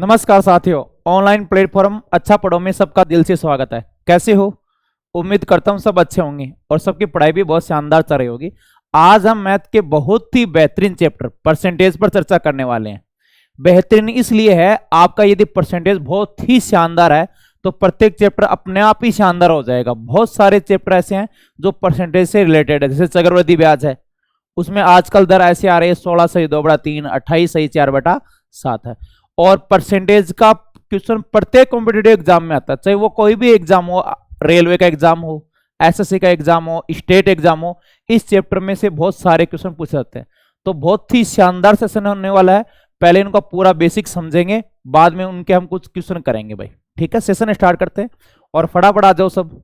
नमस्कार साथियों, online platform अच्छा पढ़ो में सबका दिल से स्वागत है। कैसे हो? उम्मीद करता हूँ सब अच्छे होंगे और सबकी पढ़ाई भी बहुत शानदार चल रही होगी। आज हम मैथ के बहुत ही बेहतरीन चैप्टर परसेंटेज पर चर्चा करने वाले हैं। बेहतरीन इसलिए है, आपका यदि परसेंटेज बहुत ही शानदार है तो प्रत्येक चैप्टर अपने आप ही शानदार हो जाएगा। बहुत सारे चैप्टर ऐसे हैं जो परसेंटेज से रिलेटेड है, जैसे चक्रवृद्धि ब्याज है, उसमें आजकल दर ऐसे आ रही है 16 सही 2/3, 28 सही 4/7 है। और परसेंटेज का क्वेश्चन प्रत्येक कॉम्पिटिटिव एग्जाम में आता है, चाहे वो कोई भी एग्जाम हो, रेलवे का एग्जाम हो, एसएससी का एग्जाम हो, स्टेट एग्जाम हो, इस चैप्टर में से बहुत सारे क्वेश्चन पूछे जाते हैं। तो बहुत ही शानदार सेशन होने वाला है। पहले इनका पूरा बेसिक समझेंगे, बाद में उनके हम कुछ क्वेश्चन करेंगे भाई। ठीक है, सेशन स्टार्ट करते हैं और फटाफट आ जाओ सब।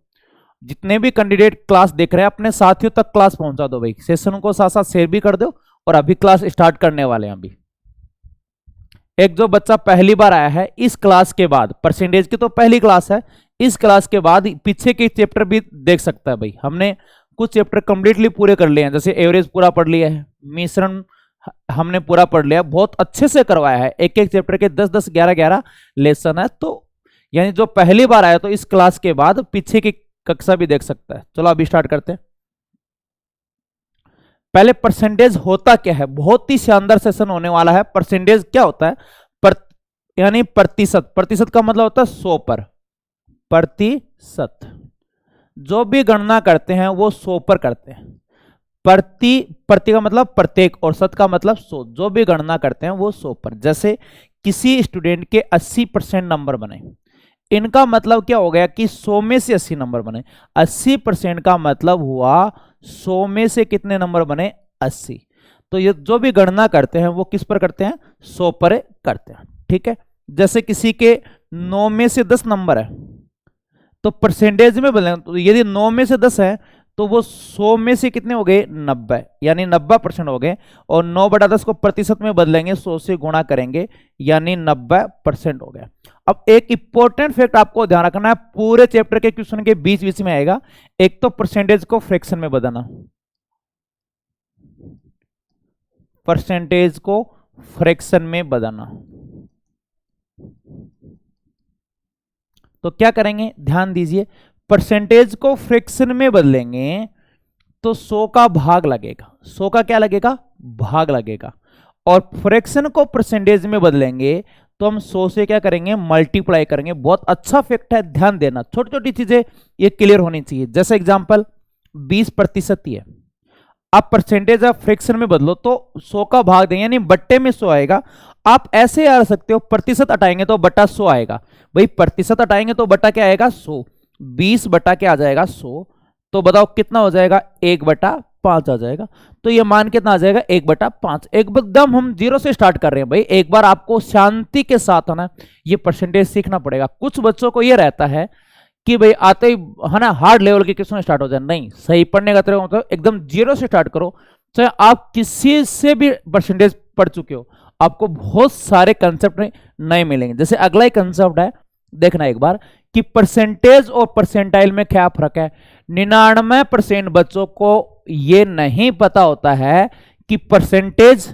जितने भी कैंडिडेट क्लास देख रहे हैं अपने साथियों तक क्लास पहुंचा दो भाई। सेशन को साथ साथ शेयर भी कर दो और अभी क्लास स्टार्ट करने वाले हैं। अभी एक जो बच्चा पहली बार आया है इस क्लास के बाद, परसेंटेज की तो पहली क्लास है, इस क्लास के बाद पीछे के चैप्टर भी देख सकता है भाई। हमने कुछ चैप्टर कंप्लीटली पूरे कर लिए हैं, जैसे एवरेज पूरा पढ़ लिया है, मिश्रण हमने पूरा पढ़ लिया, बहुत अच्छे से करवाया है। एक एक चैप्टर के 10-10, 11-11 लेसन है। तो यानी जो पहली बार आया तो इस क्लास के बाद पीछे की कक्षा भी देख सकता है। चलो अभी स्टार्ट करते हैं। पहले परसेंटेज होता क्या है, बहुत ही शानदार सेशन होने वाला है। परसेंटेज क्या होता है? यानी प्रतिशत। प्रतिशत का मतलब होता है 100 पर। प्रतिशत जो भी गणना करते हैं वो 100 पर करते हैं। प्रति का मतलब प्रत्येक और शत का मतलब 100। जो भी गणना करते हैं वो 100 पर। जैसे किसी स्टूडेंट के 80% नंबर बने, इनका मतलब क्या हो गया कि 100 में से 80 नंबर बने। 80% का मतलब हुआ 100 में से कितने नंबर बने? 80। तो ये जो भी गणना करते हैं वो किस पर करते हैं? 100 पर करते हैं। ठीक है, जैसे किसी के 9 में से 10 नंबर है तो परसेंटेज में बदलेंगे, तो यदि 9 में से 10 है तो वो 100 में से कितने हो गए? 90, यानी 90% हो गए। और 9/10 को प्रतिशत में बदलेंगे, 100 से गुणा करेंगे, यानी 90% हो गया। अब एक इंपॉर्टेंट फैक्ट आपको ध्यान रखना है, पूरे चैप्टर के क्वेश्चन के बीच बीच में आएगा। एक तो परसेंटेज को फ्रैक्शन में बदलना, परसेंटेज को फ्रैक्शन में बदलना। तो क्या करेंगे, ध्यान दीजिए। परसेंटेज को फ्रैक्शन में बदलेंगे तो 100 का भाग लगेगा। 100 का क्या लगेगा? भाग लगेगा। और फ्रैक्शन को परसेंटेज में बदलेंगे तो हम 100 से क्या करेंगे? मल्टीप्लाई करेंगे। बहुत अच्छा फैक्ट है, ध्यान देना। छोटी छोटी चीजें ये क्लियर होनी चाहिए। जैसे एग्जांपल 20% ही है, आप परसेंटेज ऑफ फ्रैक्शन में बदलो तो 100 का भाग देंगे, यानी बट्टे में 100 आएगा। आप ऐसे आ सकते हो, प्रतिशत हटाएंगे तो बटा 100 आएगा भाई। प्रतिशत हटाएंगे तो बटा क्या आएगा? 100। 20 बटा क्या आ जाएगा? 100। तो बताओ कितना हो जाएगा? 1/5 आ जाएगा। तो ये मान कितना आ जाएगा? 1/5। एकदम हम जीरो से स्टार्ट कर रहे हैं भाई। एक बार आपको शांति के साथ है ना ये परसेंटेज सीखना पड़ेगा। कुछ बच्चों को ये रहता है कि भाई आते ही है ना हार्ड लेवल के क्वेश्चन स्टार्ट हो जाए। नहीं, सही पढ़ने का तरीका मतलब एकदम जीरो से स्टार्ट करो। चाहे आप किसी से भी परसेंटेज पढ़ चुके हो, आपको बहुत सारे कंसेप्ट नए मिलेंगे। जैसे अगला ही कंसेप्ट है, देखना एक बार कि परसेंटेज और परसेंटाइल में क्या फर्क है। 99% बच्चों को यह नहीं पता होता है कि परसेंटेज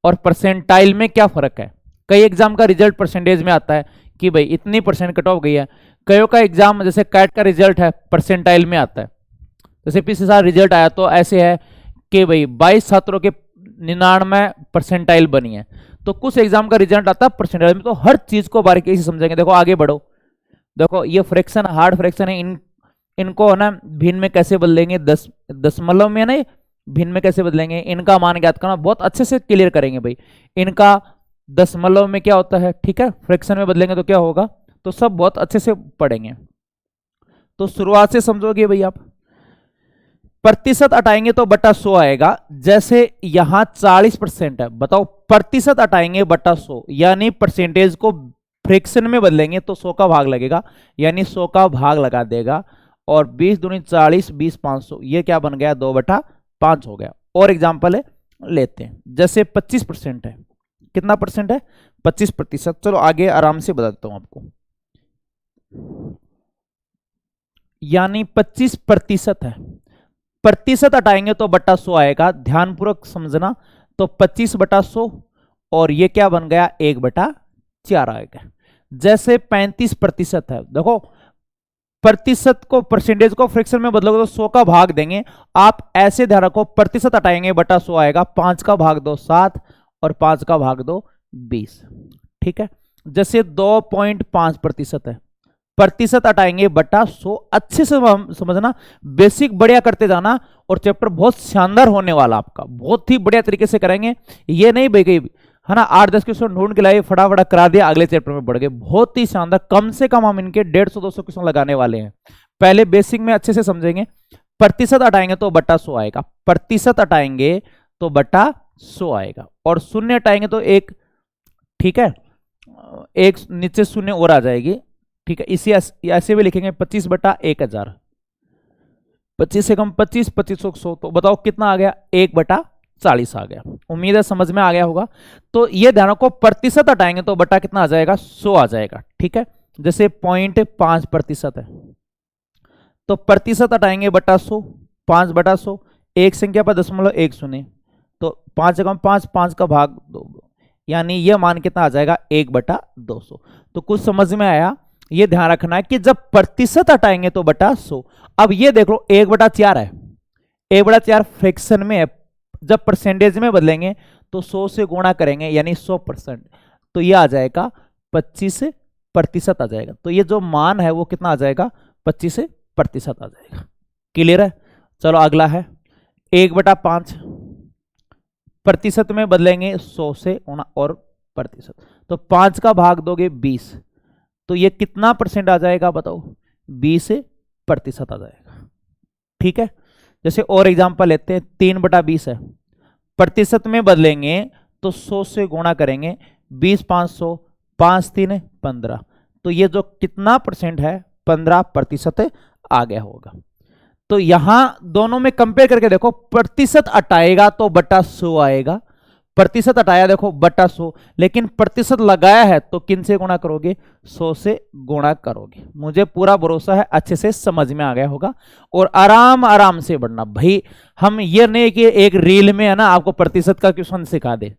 और परसेंटाइल में क्या फर्क है। कई एग्जाम का रिजल्ट परसेंटेज में आता है कि भाई इतनी परसेंट कट ऑफ गई है। कईयों का एग्जाम जैसे कैट का रिजल्ट है परसेंटाइल में आता है। जैसे पिछले साल रिजल्ट आया तो ऐसे है कि भाई 22 छात्रों के 99 परसेंटाइल बनी है। तो कुछ एग्जाम का रिजल्ट आता है परसेंटाइल में। तो हर चीज को बारीकी से समझेंगे। देखो आगे बढ़ो। देखो ये फ्रैक्शन हार्ड फ्रैक्शन है, इनको है ना भिन्न में कैसे बदलेंगे, दशमलव में नहीं भिन्न में कैसे बदलेंगे, इनका मान ज्ञात करना बहुत अच्छे से क्लियर करेंगे भाई। इनका दशमलव में क्या होता है, ठीक है, फ्रैक्शन में बदलेंगे तो क्या होगा, तो सब बहुत अच्छे से पढ़ेंगे। तो शुरुआत से समझोगे भाई आप। प्रतिशत हटाएंगे तो बटा 100 आएगा। जैसे यहां 40% है, बताओ प्रतिशत हटाएंगे बटा 100, यानी परसेंटेज को फ्रैक्शन में बदलेंगे तो 100 का भाग लगेगा, यानी 100 का भाग लगा देगा। और 20 दूनी 40, 20 500, ये क्या बन गया? 2/5 हो गया। और एग्जाम्पल लेते हैं, जैसे 25% है। कितना परसेंट है? 25%। चलो आगे आराम से बता देता हूं आपको। यानी 25% है, प्रतिशत हटाएंगे तो बटा 100 आएगा। ध्यानपूर्वक समझना। तो 25/100 और ये क्या बन गया? 1/4। 4 आएगा। जैसे 35% है, देखो प्रतिशत को परसेंटेज को फ्रैक्शन में बदलोगे तो 100 का भाग देंगे। आप ऐसे ध्यान रखो, प्रतिशत हटाएंगे बटा 100 आएगा, 5 का भाग दो 7 और 5 का भाग दो 20। ठीक है, जैसे 2.5% है, प्रतिशत हटाएंगे बटा 100। अच्छे से समझना, बेसिक बढ़िया करते जाना और चैप्टर बहुत शानदार होने वाला आपका, बहुत ही बढ़िया तरीके से करेंगे। ये नहीं भाई है ना 8-10 क्वेश्चन ढूंढ के लाए फटाफट करा दिया, अगले चैप्टर में बढ़ गए। बहुत ही शानदार, कम से कम हम इनके 150-200 क्वेश्चन लगाने वाले हैं। पहले बेसिक में अच्छे से समझेंगे। प्रतिशत हटाएंगे तो बटा 100 आएगा, प्रतिशत हटाएंगे तो बटा 100 आएगा, और शून्य हटाएंगे तो 1। ठीक है, एक नीचे शून्य और आ जाएगी। ठीक है, इसी ऐसे भी लिखेंगे 25 बटा 1000, 25 से कम 25, 25 100, तो बताओ कितना आ गया, 1 बटा 40 आ गया। उम्मीद है समझ में आ गया होगा। तो ये ध्यान रखो, प्रतिशत हटाएंगे तो बटा कितना आ जाएगा, 100 आ जाएगा। ठीक है, जैसे 0.5% है तो प्रतिशत हटाएंगे बटा 100, 5 बटा 100, एक संख्या पर 0.1 शून्य, तो 5 से कम 5, 5 का भाग 2, यानी ये मान कितना आ जाएगा, 1 बटा 200। तो कुछ समझ में आया। ये ध्यान रखना है कि जब प्रतिशत हटाएंगे तो बटा 100। अब ये देख लो 1 बटा 4 है, 1 बटा 4 फ्रैक्शन में है, जब परसेंटेज में बदलेंगे तो 100 से गुणा करेंगे यानी 100%, तो ये आ जाएगा 25% आ जाएगा। तो ये जो मान है वो कितना आ जाएगा, 25% आ जाएगा। क्लियर है। चलो अगला है 1 बटा 5, प्रतिशत में बदलेंगे 100 से गुणा और प्रतिशत, तो 5 का भाग दोगे 20, तो ये कितना परसेंट आ जाएगा बताओ, 20% आ जाएगा। ठीक है, जैसे और एग्जांपल लेते हैं, 3 बटा 20 है, प्रतिशत में बदलेंगे तो 100 से गुणा करेंगे, 20 500, 5 3 15, तो ये जो कितना परसेंट है, 15% आ गया होगा। तो यहां दोनों में कंपेयर करके देखो, प्रतिशत हटाएगा तो बटा 100 आएगा, प्रतिशत हटाया देखो बटा 100, लेकिन प्रतिशत लगाया है तो किन से गुणा करोगे, 100 से गुणा करोगे। मुझे पूरा भरोसा है अच्छे से समझ में आ गया होगा। और आराम आराम से बढ़ना भाई, हम ये नहीं कि एक रील में है ना आपको प्रतिशत का क्वेश्चन सिखा दे।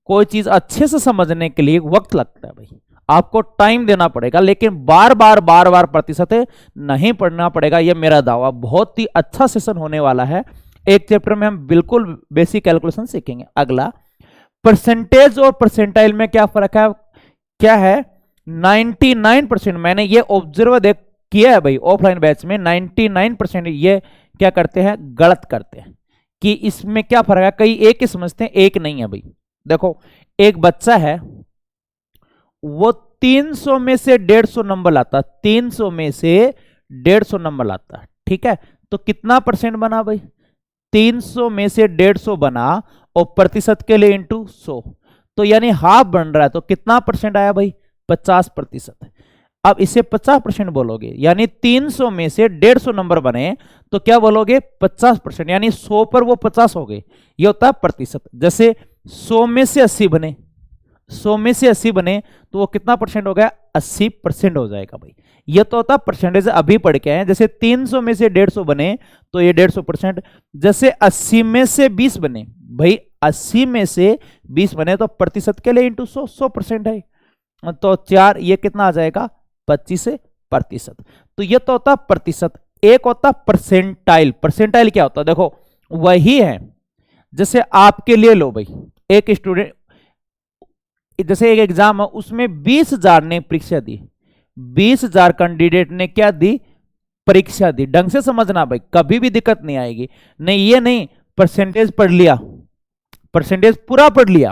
कोई चीज अच्छे से समझने के लिए वक्त लगता है भाई, आपको टाइम देना पड़ेगा, लेकिन बार बार प्रतिशत नहीं पढ़ना पड़ेगा, यह मेरा दावा। बहुत ही अच्छा सेशन होने वाला है। एक चैप्टर में हम बिल्कुल बेसिक कैलकुलेशन सीखेंगे। अगला, परसेंटेज और परसेंटाइल में क्या फर्क है, क्या है, 99%। मैंने ये ऑब्जर्व किया है भाई ऑफलाइन बैच में, 99% ये क्या करते हैं, गलत करते हैं। कि इसमें क्या फर्क है, कई एक ही समझते हैं, एक नहीं है भाई। देखो एक बच्चा है, वो 300 में से 150 नंबर लाता, 300 में से 150 नंबर लाता। ठीक है, तो कितना परसेंट बना भाई, 300 में से 150 बना, और प्रतिशत के लिए इंटू 100, तो यानी हाफ बन रहा है, तो कितना परसेंट आया भाई, 50%। अब इसे 50% बोलोगे, यानी 300 में से 150 नंबर बने तो क्या बोलोगे, 50%, यानी 100 पर वो 50 हो गए, ये होता है प्रतिशत। जैसे 100 में से 80 बने, 100 में से 80 बने तो वो कितना परसेंट हो गया, 80% हो जाएगा भाई। ये तो होता परसेंटेज, अभी पढ़ के आए। जैसे 300 में से 150 बने तो ये 150%। जैसे 80 में से 20 बने भाई, 80 में से 20 बने तो प्रतिशत के लिए इंटू 100, 100% है, तो 4, ये कितना आ जाएगा, 25%। तो ये तो होता प्रतिशत। एक होता परसेंटाइल। परसेंटाइल क्या होता है, देखो वही है, जैसे आपके लिए लो भाई, एक स्टूडेंट, जैसे एक एग्जाम है, उसमें 20,000 ने परीक्षा दी, 20,000 कैंडिडेट ने क्या दी, परीक्षा दी। ढंग से समझना भाई, कभी भी दिक्कत नहीं आएगी। नहीं ये नहीं परसेंटेज पढ़ लिया, परसेंटेज पूरा पढ़ लिया,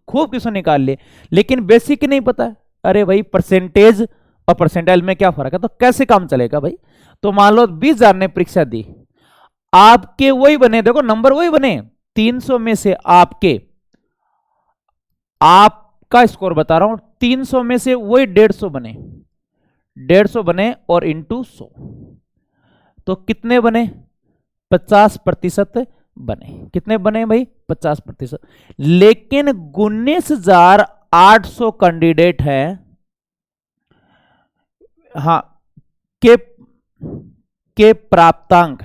खूब क्वेश्चन निकाल लिए, लेकिन बेसिक नहीं पता है। अरे भाई परसेंटेज और परसेंटाइल में क्या फर्क है, तो कैसे काम चलेगा भाई। तो मान लो 20,000 ने परीक्षा दी, आपके वही बने, देखो नंबर वही बने, 300 में से आपका स्कोर बता रहा हूं, 300 में से वही 150 बने, 150 बने और इंटू 100, तो कितने बने, 50% बने। कितने बने भाई, 50%। लेकिन 19,800 कैंडिडेट है, हाँ, के प्राप्तांक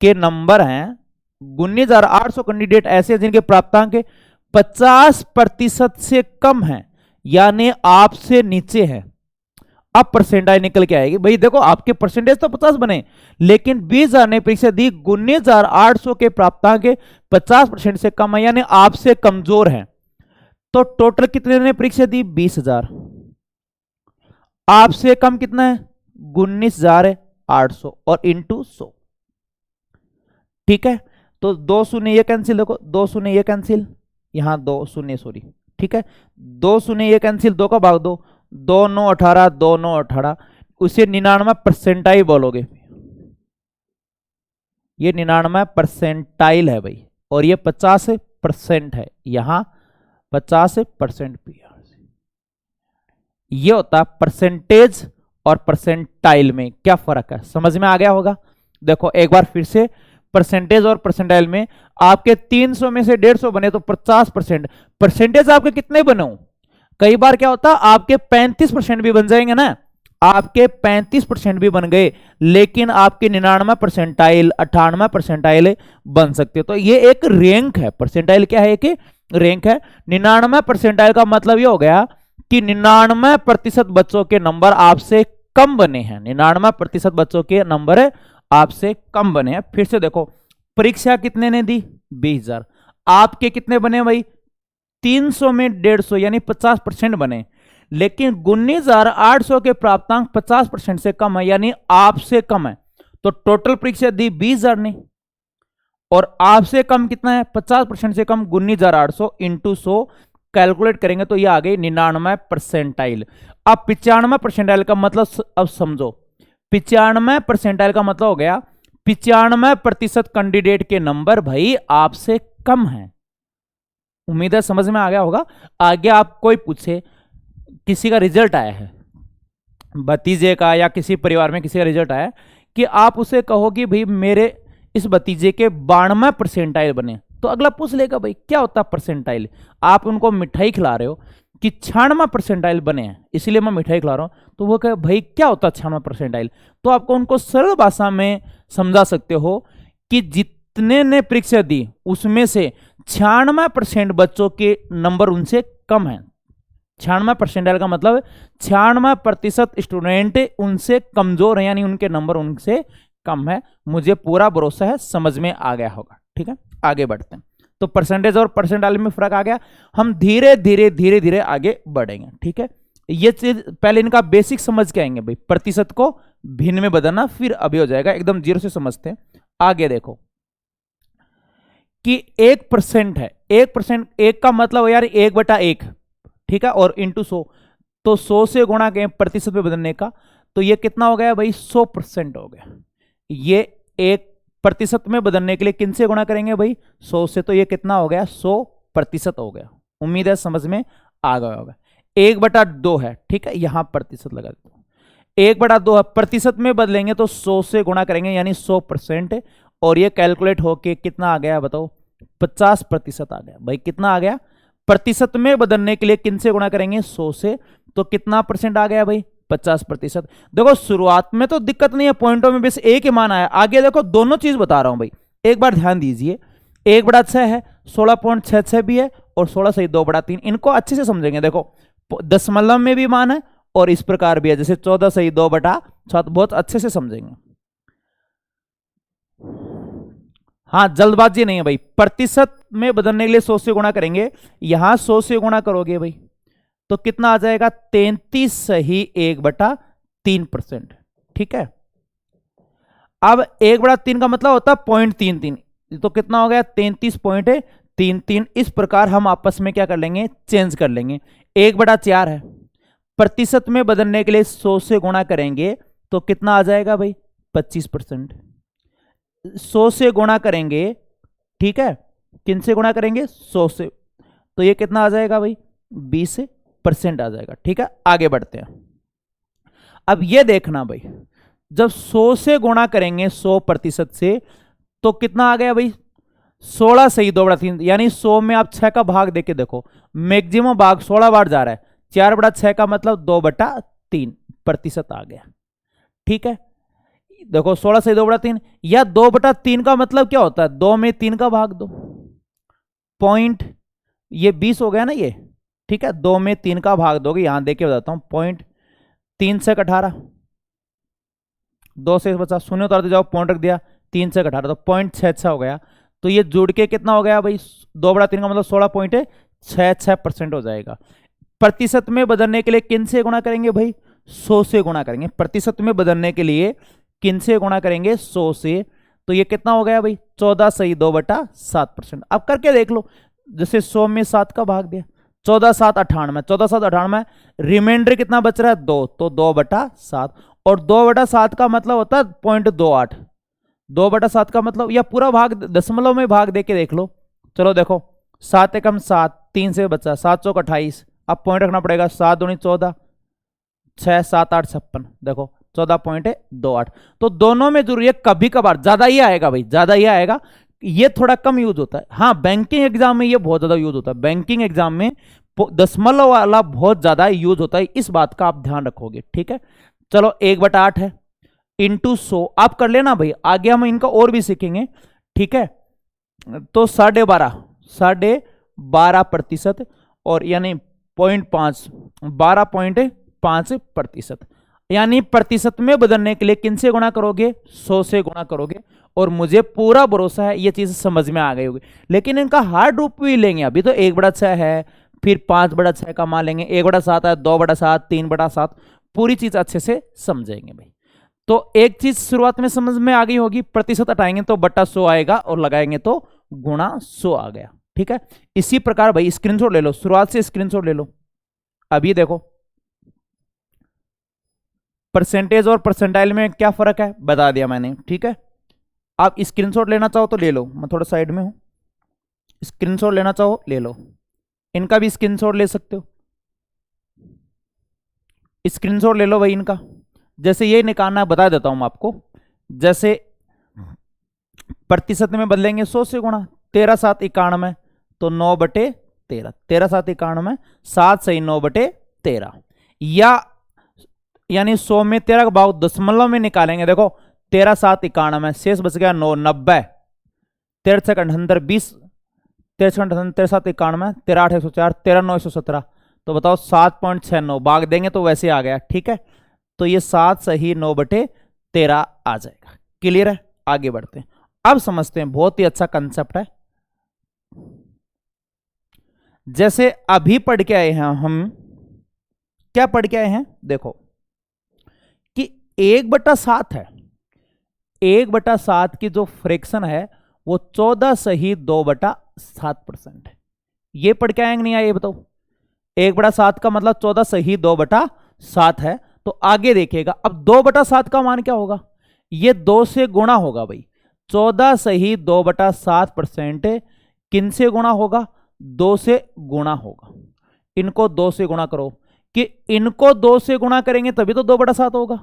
के नंबर हैं, 19,800 कैंडिडेट ऐसे जिनके प्राप्तांक 50% से कम है, यानी आपसे नीचे है। अब परसेंटाइल निकल के आएगी भाई। देखो आपके परसेंटेज तो 50 बने, लेकिन 20,000 ने परीक्षा दी, 19,800 के प्राप्तांक 50% से कम है, यानी आपसे कमजोर है। तो टोटल कितने ने परीक्षा दी? 20,000। आपसे कम कितना है? 19,800 और इंटू 100। ठीक है, तो 2 शून्य ये कैंसिल, देखो 2 शून्य ये कैंसिल, यहां 2 शून्य सॉरी, ठीक है 2 शून्य ये कैंसिल, 2 का भाग 2, 2 9 18, 2 9 18, उसे 99 परसेंटाइल बोलोगे। ये 99 परसेंटाइल है भाई, और ये 50% है, यहां 50% पीआर। ये होता है परसेंटेज और परसेंटाइल में क्या फर्क है, समझ में आ गया होगा। देखो एक बार फिर से, परसेंटेज और परसेंटाइल में आपके 300 में से 150 बने तो 50%। परसेंटेज आपके कितने बने हो? कई बार क्या होता है आपके 35% भी बन जाएंगे ना, आपके 35% भी बन गए, लेकिन आपके 99 परसेंटाइल 98 परसेंटाइल बन सकते। तो ये एक रैंक है, परसेंटाइल क्या है? एक रैंक है। 99 परसेंटाइल का मतलब ये हो गया कि 99% बच्चों के नंबर आपसे कम बने हैं। 99% बच्चों के नंबर आपसे कम बने हैं। फिर से देखो, परीक्षा कितने ने दी? 20,000। आपके कितने बने भाई? 300 में 150, यानी 50% बने, लेकिन 19,800 के प्राप्तांक 50% से कम है, यानी आपसे कम है। तो टोटल परीक्षा दी 20,000 ने, और आपसे कम कितना है? 50% से कम 19,800 इंटू 100 कैलकुलेट करेंगे तो ये आ गई 99 परसेंटाइल। अब 95 परसेंटाइल का मतलब अब समझो। 95 परसेंटाइल का मतलब हो गया 95% कैंडिडेट के नंबर भाई आपसे कम है। उम्मीद है समझ में आ गया होगा। आगे आप कोई पूछे, किसी का रिजल्ट आया है, भतीजे का या किसी परिवार में किसी का रिजल्ट आया, कि आप उसे कहो कि भाई मेरे इस भतीजे के 92 परसेंटाइल बने, तो अगला पूछ लेगा भाई क्या होता है परसेंटाइल। आप उनको मिठाई खिला रहे हो कि 96 परसेंटाइल बने हैं, इसलिए मैं मिठाई खिला रहा हूं, तो वो कहे भाई क्या होता है 96 परसेंटाइल। तो आपको उनको सरल भाषा में समझा सकते हो कि जितने ने परीक्षा दी उसमें से 96% बच्चों के नंबर उनसे कम है। 96 परसेंटाइल का मतलब 96% स्टूडेंट उनसे कमजोर है, यानी उनके नंबर उनसे कम है। मुझे पूरा भरोसा है समझ में आ गया होगा। ठीक है, आगे बढ़ते हैं। तो परसेंटेज और परसेंटाइल में फर्क आ गया, हम धीरे धीरे धीरे धीरे आगे बढ़ेंगे। ठीक है, ये चीज पहले इनका बेसिक समझ के आएंगे भाई, प्रतिशत को भिन्न में बदलना, फिर अभी हो जाएगा एकदम जीरो से समझते हैं। आगे देखो कि 1% है, 1%, एक का मतलब यार 1/1, ठीक है, और इंटू 100, तो 100 से गुणा के प्रतिशत में बदलने का, तो ये कितना हो गया भाई? 100% हो गया। ये 1% में बदलने के लिए किन से गुणा करेंगे भाई? 100 से, तो ये कितना हो गया? 100% हो गया। उम्मीद है समझ में आ गया होगा। 1/2 है, ठीक है, यहां प्रतिशत लगा देता हूं। 1/2 है, प्रतिशत में बदलेंगे तो 100 से गुणा करेंगे, यानी 100%, और ये कैलकुलेट होके कितना आ गया बताओ? 50% आ गया भाई। कितना आ गया? प्रतिशत में बदलने के लिए किन से गुणा करेंगे? 100 से, तो कितना परसेंट आ गया भाई? 50%। देखो शुरुआत में तो दिक्कत नहीं है, पॉइंटों में बस एक ही मान आया। आगे देखो दोनों चीज बता रहा हूं भाई, एक बार ध्यान दीजिए। 1/6 है, 16.66 भी है, और 16/2/3, इनको अच्छे से समझेंगे। देखो दशमलव में भी मान है और इस प्रकार भी है, जैसे 14/2/7, बहुत अच्छे से समझेंगे। हाँ जल्दबाजी नहीं है भाई, प्रतिशत में बदलने के लिए 100 से गुणा करेंगे, यहां 100 से गुणा करोगे भाई तो कितना आ जाएगा? 33.1/3%। ठीक है, अब 1/3 का मतलब होता है 0.33, तो कितना हो गया? 33.33। इस प्रकार हम आपस में क्या कर लेंगे? चेंज कर लेंगे। 1/4 है, प्रतिशत में बदलने के लिए 100 से गुणा करेंगे तो कितना आ जाएगा भाई? 25%। 100 से गुणा करेंगे, ठीक है, किन से गुणा करेंगे? 100 से, तो ये कितना आ जाएगा भाई? 20% आ जाएगा। ठीक है, आगे बढ़ते हैं। अब ये देखना भाई, जब 100 से गुणा करेंगे 100% से, तो कितना आ गया भाई? 16/2/3, यानी 100 में आप 6 का भाग देके देखो, मैक्सिमम भाग 16 बार जा रहा है। 4/6 का मतलब 2/3% आ गया। ठीक है, देखो 16/2/3, या 2/3 का मतलब क्या होता है? 2 में 3 का भाग दो, पॉइंट, ये 20 हो गया ना ये, ठीक है, 2 में 3 का भाग दोगे, यहां देके बताता हूं, 0.3 से 18, 2 से बचा, शून्य उतार दे जाओ, पॉइंट रख दिया, 3 से 18 तो 0.66 हो गया। तो ये जुड़ के कितना हो गया भाई, 2/3 का मतलब 16.66% हो जाएगा। प्रतिशत में बदलने के लिए किन से गुणा करेंगे भाई, 100 से गुणा करेंगे। प्रतिशत में बदलने के लिए किन से गुणा करेंगे, 100 से। तो ये कितना हो गया भाई, 14 सही 2/7%। अब करके देख लो, जैसे 100 में 7 का भाग दिया, 14 7 98, 14 7 98, रिमाइंडर कितना बच रहा है 2, तो 2/7। और 2/7 का मतलब होता है 0.28, 2/7 का मतलब, या पूरा भाग दशमलव में भाग दे के देख लो। चलो देखो, 7 एकम 7, 3 से बचा, 7 चौक 28, अब पॉइंट रखना पड़ेगा, 7 दूनी 14, 6 7 8 56, देखो 14.28। तो दोनों में जरूरी है, कभी कभार ज्यादा ही आएगा भाई, ज्यादा ही आएगा, ये थोड़ा कम यूज होता है। हाँ, बैंकिंग एग्जाम में ये बहुत ज्यादा यूज होता है, बैंकिंग एग्जाम में दशमलव वाला बहुत ज्यादा यूज होता है, इस बात का आप ध्यान रखोगे, ठीक है। चलो 1/8 है, इंटू 100 आप कर लेना भाई, आगे हम इनका और भी सीखेंगे, ठीक है। तो 12.5%, और यानी 0.5, 12.5%, यानी प्रतिशत में बदलने के लिए किन से गुणा करोगे, 100 से गुणा करोगे। और मुझे पूरा भरोसा है ये चीज समझ में आ गई होगी। लेकिन इनका हार्ड रूप भी लेंगे, अभी तो 1/6 है, फिर 5/6 का मान लेंगे, 1/7 है, 2/7, 3/7, पूरी चीज अच्छे से समझेंगे भाई। तो एक चीज शुरुआत में समझ में आ गई होगी, प्रतिशत हटाएंगे तो बटा 100 आएगा, और लगाएंगे तो गुणा 100 आ गया, ठीक है। इसी प्रकार भाई स्क्रीनशॉट ले लो, शुरुआत से स्क्रीनशॉट ले लो। अभी देखो परसेंटेज और परसेंटाइल में क्या फर्क है बता दिया मैंने, ठीक है। आप स्क्रीनशॉट लेना चाहो तो ले लो, मैं थोड़ा साइड में हूं, स्क्रीनशॉट लेना चाहो ले लो, इनका भी स्क्रीनशॉट ले सकते हो, स्क्रीनशॉट ले लो भाई इनका। जैसे ये निकालना बता देता हूं मैं आपको, जैसे प्रतिशत में बदलेंगे 100 से गुणा, 13 7 91, तो 9/13, 13 7 91, 7 सही 9/13, या यानी 100 में 13 का भाग दशमलव में निकालेंगे, देखो 13 7 91, शेष बच गया 9 90, 13 से 78 20, 13 से 13 7 91, 13 8 104, 13 9 117, तो बताओ 7.69 भाग देंगे तो वैसे आ गया, ठीक है। तो ये 7 सही 9/13 आ जाएगा। क्लियर है, आगे बढ़ते हैं, अब समझते हैं, बहुत ही अच्छा कंसेप्ट है। जैसे अभी पढ़ के आए हैं हम, क्या पढ़ के आए हैं, देखो कि 1/7 है, 1/7 की जो फ्रैक्शन है वो 14 सही 2/7% है। ये पढ़ के आएंगे नहीं आए, ये बताओ, 1/7 का मतलब 14 सही 2/7 है। तो आगे देखिएगा, अब 2/7 का मान क्या होगा, ये 2 से गुणा होगा भाई, 14 सही 2/7% किन से गुणा होगा, 2 से गुणा होगा। इनको 2 से गुणा करो, कि इनको 2 से गुणा करेंगे तभी तो 2/7 होगा।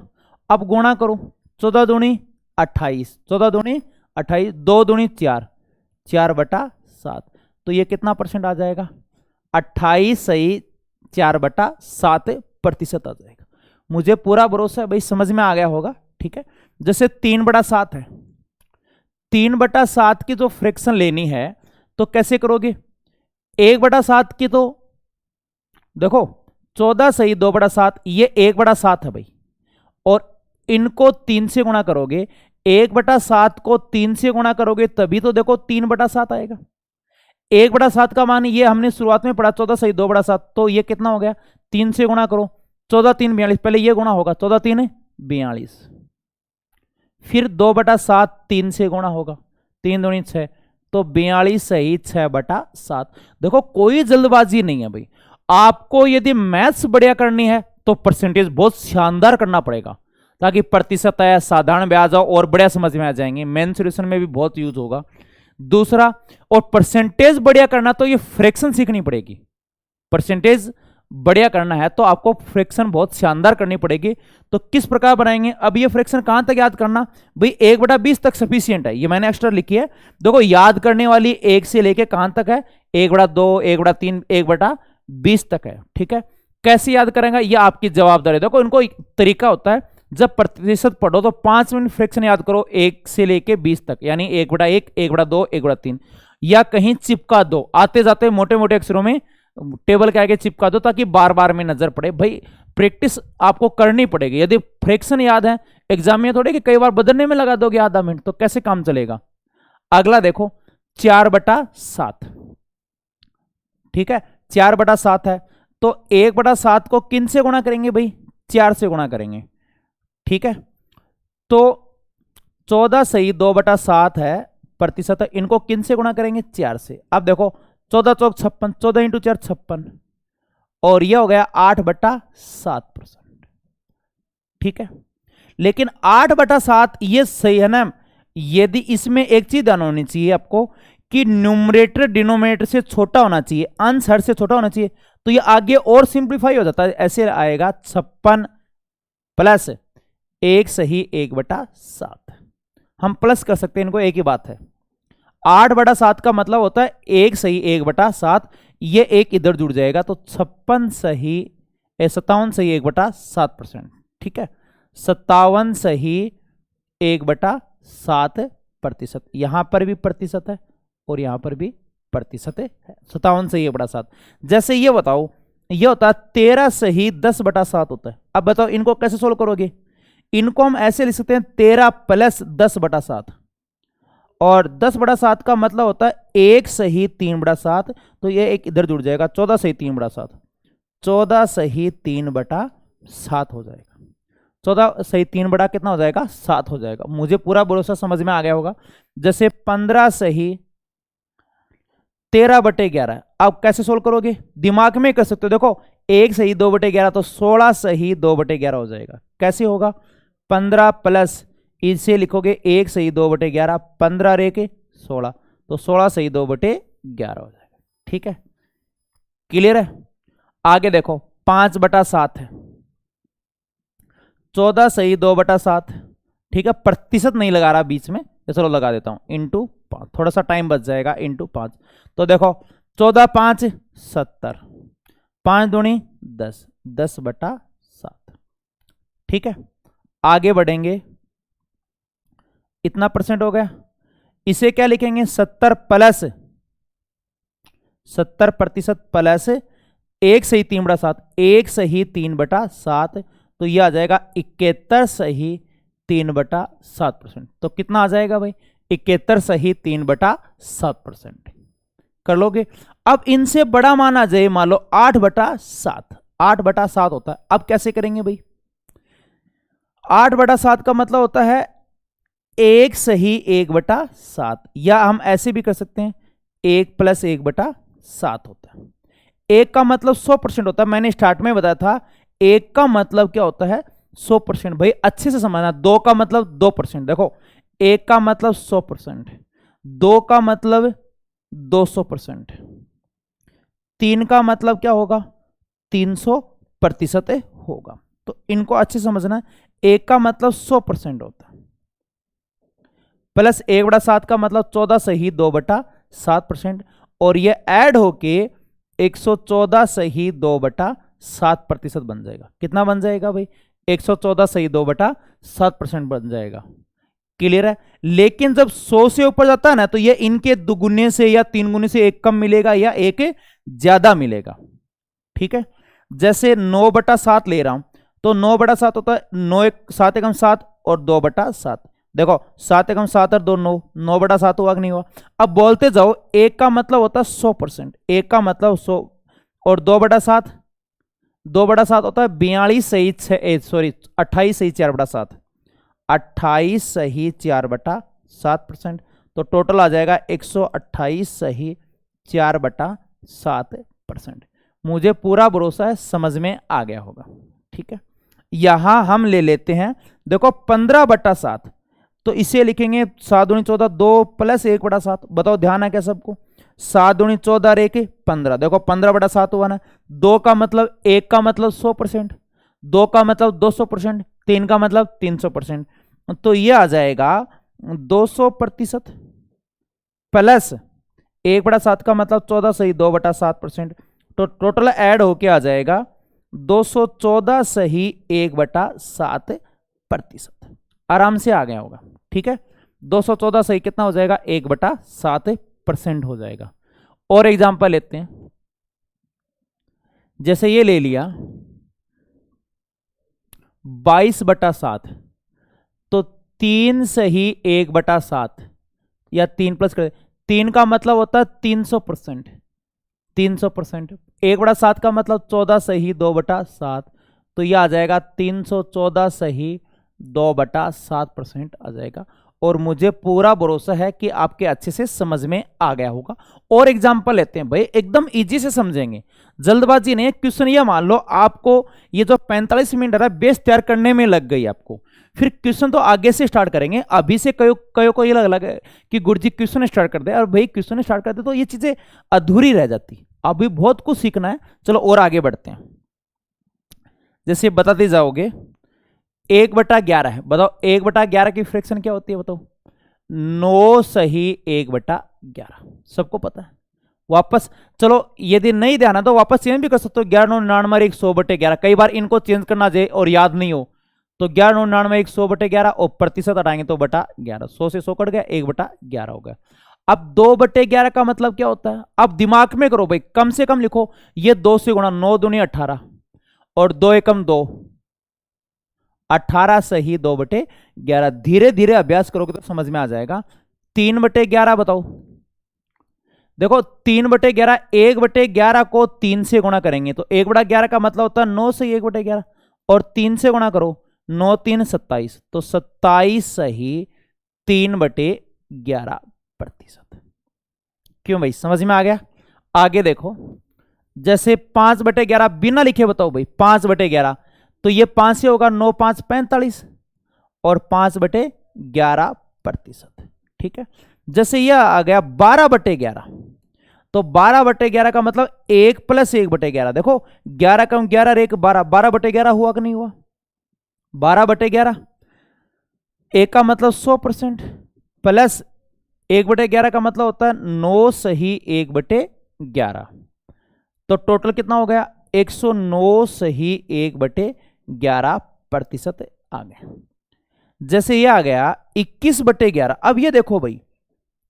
अब गुणा करो, 14 दूनी 28, 14 दूनी 28, 2 दूनी 4, 4/7, तो ये कितना परसेंट आ जाएगा, 28 सही 4/7% आ जाएगा। मुझे पूरा भरोसा है भाई, समझ में आ गया होगा, ठीक है। जैसे 3/7 है, 3/7 की जो फ्रैक्शन लेनी है तो कैसे करोगे, 1/7 की तो देखो 14 सही 2/7, ये 1/7 है भाई, और इनको 3 से गुणा करोगे, 1/7 को 3 से गुणा करोगे तभी तो देखो 3/7 आएगा। 1/7 का मान ये हमने शुरुआत में पढ़ा, 14 सही 2/7, तो ये कितना हो गया, 3 से गुणा करो, 14 3 42, पहले ये गुणा होगा, 14 3 42, फिर 2/7 3 से गुणा होगा, 3 दूनी 6, तो 42 सही 6/7। देखो कोई जल्दबाजी नहीं है भाई, आपको यदि मैथ्स बढ़िया करनी है तो परसेंटेज बहुत शानदार करना पड़ेगा, ताकि प्रतिशत है, साधारण ब्याज और बढ़िया समझ में आ जाएंगे, मेंसुरेशन में भी बहुत यूज होगा। दूसरा, और परसेंटेज बढ़िया करना तो ये फ्रैक्शन सीखनी पड़ेगी, परसेंटेज बढ़िया करना है तो आपको फ्रैक्शन बहुत शानदार करनी पड़ेगी। तो किस प्रकार बनाएंगे, अब ये फ्रैक्शन कहां तक याद करना भाई, 1/20 तक सफिशियंट है, ये मैंने एक्स्ट्रा लिखी है। देखो याद करने वाली 1 से लेके कहां तक है, 1/2, 1/3, 1/20 तक है, ठीक है। कैसे याद करेंगे ये आपकी जवाबदारी है। देखो इनको एक तरीका होता है, जब प्रतिशत पढ़ो तो 5 मिनट फ्रैक्शन याद करो 1 से लेके 20 तक, यानी 1/1, 1/2, 1/3, या कहीं चिपका दो, आते जाते मोटे मोटे अक्षरों में टेबल के आगे चिपका दो ताकि बार बार में नजर पड़े। भाई प्रैक्टिस आपको करनी पड़ेगी। यदि फ्रैक्शन याद है एग्जाम में थोड़े कि कई बार बदलने में लगा दोगे आधा मिनट, तो कैसे काम चलेगा। अगला देखो 4/7, ठीक है 4/7 है, तो 1/7 को किन से गुणा करेंगे भाई, 4 से गुणा करेंगे, ठीक है। तो 14 सही 2/7 है प्रतिशत, इनको किन से गुणा करेंगे, 4 से। अब देखो 14 चौक 56, 14 × 4 56, और यह हो गया 8/7%, ठीक है। लेकिन 8/7 ये सही है ना। यदि इसमें एक चीज ध्यान होनी चाहिए आपको कि न्यूमरेटर डिनोमिनेटर से छोटा होना चाहिए, अंश हर से छोटा होना चाहिए, तो ये आगे और सिंप्लीफाई हो जाता है। ऐसे आएगा 56 प्लस 1 सही 1/7। हम प्लस कर सकते हैं इनको, एक ही बात है। 8/7 का मतलब होता है 1 सही 1/7, ये एक इधर जुड़ जाएगा, तो 57 सही 1/7%, ठीक है। 57 सही 1/7%। यहां पर भी प्रतिशत है और यहां पर भी प्रतिशत है। 57 सही 1/7। जैसे ये बताओ, ये होता है 13 सही 10/7 होता है। अब बताओ इनको कैसे सोल्व करोगे। इनको हम ऐसे लिख सकते हैं 13 प्लस 10/7, और 10/7 का मतलब होता है 1 सही 3/7, तो ये एक इधर जुड़ जाएगा 14 सही 3/7, 14 सही 3/7 हो जाएगा। 14 सही 3 कितना हो जाएगा, 7 हो जाएगा। मुझे पूरा भरोसा समझ में आ गया होगा। जैसे 15 सही 13/11 है। आप कैसे सोल्व करोगे, दिमाग में कर सकते हो। देखो 1 सही 2/11, तो 16 सही 2/11 हो जाएगा। कैसे होगा, 15 प्लस इसे लिखोगे 1 सही 2/11, 15 रे के 16, तो 16 सही 2/11 हो जाएगा, ठीक है। क्लियर है। आगे देखो 5/7 है, 14 सही 2/7, ठीक है। प्रतिशत नहीं लगा रहा बीच में, चलो लगा देता हूं, इंटू 5, थोड़ा सा टाइम बच जाएगा, इंटू 5। तो देखो 14 5 70, 5 दूनी 10, 10/7, ठीक है। आगे बढ़ेंगे, इतना परसेंट हो गया। इसे क्या लिखेंगे, 70 प्लस 70% प्लस 1 सही 3/7, 1 सही 3/7, तो यह आ जाएगा 71 सही 3/7%। तो कितना आ जाएगा भाई, 71 सही 3/7%। कर लोगे। अब इनसे बड़ा मान आ जाए, मान लो 8/7, 8/7 होता है। अब कैसे करेंगे भाई, 8/7 का मतलब होता है 1 सही 1/7, या हम ऐसे भी कर सकते हैं 1 प्लस 1/7 होता है। 1 का मतलब 100% होता है। मैंने स्टार्ट में बताया था 1 का मतलब क्या होता है, 100%। भाई अच्छे से समझना। 2 का मतलब 2%। देखो 1 का मतलब 100%, 2 का मतलब 200%, 3 का मतलब क्या होगा, 300% होगा। तो इनको अच्छे से समझना। 1 का मतलब 100% होता है, प्लस 1/7 का मतलब 14 सही 2/7%, और ये ऐड होके 114 सही 2/7% बन जाएगा। कितना बन जाएगा भाई, 114 सही 2/7% बन जाएगा। क्लियर है। लेकिन जब 100 से ऊपर जाता है ना, तो ये इनके दुगुने से या 3 गुने से एक कम मिलेगा या एक ज्यादा मिलेगा, ठीक है। जैसे 9/7 ले रहा हूं, तो 9/7 होता है 7 एकम 7 और 2/7। देखो 7 एकम 7 और 2 9, 9/7 हुआ कि नहीं हुआ। अब बोलते जाओ, 1 का मतलब होता है 100%, 1 का मतलब 100, और 2/7, 2/7 होता है 42 सही 28 सही 4/7, 28 सही 4/7%। तो टोटल आ जाएगा 128 सही 4/7%। मुझे पूरा भरोसा है समझ में आ गया होगा, ठीक है। यहां हम ले लेते हैं, देखो 15/7, तो इसे लिखेंगे 7 दूनी 14, 2 प्लस 1/7। बताओ ध्यान है क्या सबको, 7 दूनी 14 रे के 15, देखो 15/7 हुआ ना। 2 का मतलब 1 का मतलब 100%, 2 का मतलब 200%, 3 का मतलब 300%, तो ये आ जाएगा 200% प्लस 1/7 का मतलब 14 सही 2/7%, तो टोटल ऐड होके आ जाएगा 214 सही 1/7%। आराम से आ गया होगा, ठीक है। 214 सही कितना हो जाएगा, 1/7% हो जाएगा। और एग्जांपल लेते हैं, जैसे ये ले लिया 22/7, तो 3 सही 1/7 या 3 प्लस कर, 3 का मतलब होता है 300%, 300%। 1/7 का मतलब 14 सही 2/7, तो यह आ जाएगा 314 सही 2/7% आ जाएगा। और मुझे पूरा भरोसा है कि आपके अच्छे से समझ में आ गया होगा। और एग्जांपल लेते हैं भाई, एकदम इजी से समझेंगे, जल्दबाजी नहीं। क्वेश्चन ये मान लो आपको ये जो 45 मिनट है बेस तैयार करने में लग गई आपको, फिर क्वेश्चन तो आगे से स्टार्ट करेंगे। अभी से कयो को ये लग कि गुरुजी क्वेश्चन स्टार्ट कर दे, और भाई क्वेश्चन स्टार्ट कर दे तो ये चीजें अधूरी रह जाती। अभी बहुत कुछ सीखना है। चलो और आगे बढ़ते हैं। जैसे बताते जाओगे 1/11 है, बताओ 1/11 की फ्रैक्शन क्या होती है बताओ? 9 सही 1/11, सबको पता है। वापस चलो यदि नहीं ध्यान है तो वापस चेंज भी कर सकते हो। 11×9 = 100/11। कई बार इनको चेंज करना चाहिए और याद नहीं हो तो 11×9 = 100/11 और प्रतिशत हटाएंगे तो /11। 100 से 100 कट गया, 1/11 हो गया। अब 2/11 का मतलब क्या होता है? अब दिमाग में करो भाई, कम से कम लिखो। ये 2 से गुणा, 9 दूनी 18 और 2 एकम 2, 18 सही 2/11। धीरे धीरे अभ्यास करोगे तो समझ में आ जाएगा। 3/11 बताओ। देखो 3/11, 1/11 को 3 से गुणा करेंगे तो 1/11 का मतलब होता है 9 सही 1/11, और 3 से गुणा करो, 9 3 27, तो 27 सही 3/11%। क्यों भाई, समझ में आ गया? आगे देखो, जैसे 5/11 बिना लिखे बताओ भाई, 5/11 तो ये 5 से होगा, 9 5 45 और 5/11%। ठीक है। जैसे यह आ गया 12/11, तो 12/11 का मतलब 1 + 1/11। देखो 11 कम 11 1 12, 12/11 हुआ कि नहीं हुआ? 12/11 1 का मतलब 100% प्लस 1/11 का मतलब होता है 9 सही 1/11, तो टोटल कितना हो गया? 109 सही 1/11% आ गया। जैसे ये आ गया 21/11। अब ये देखो भाई,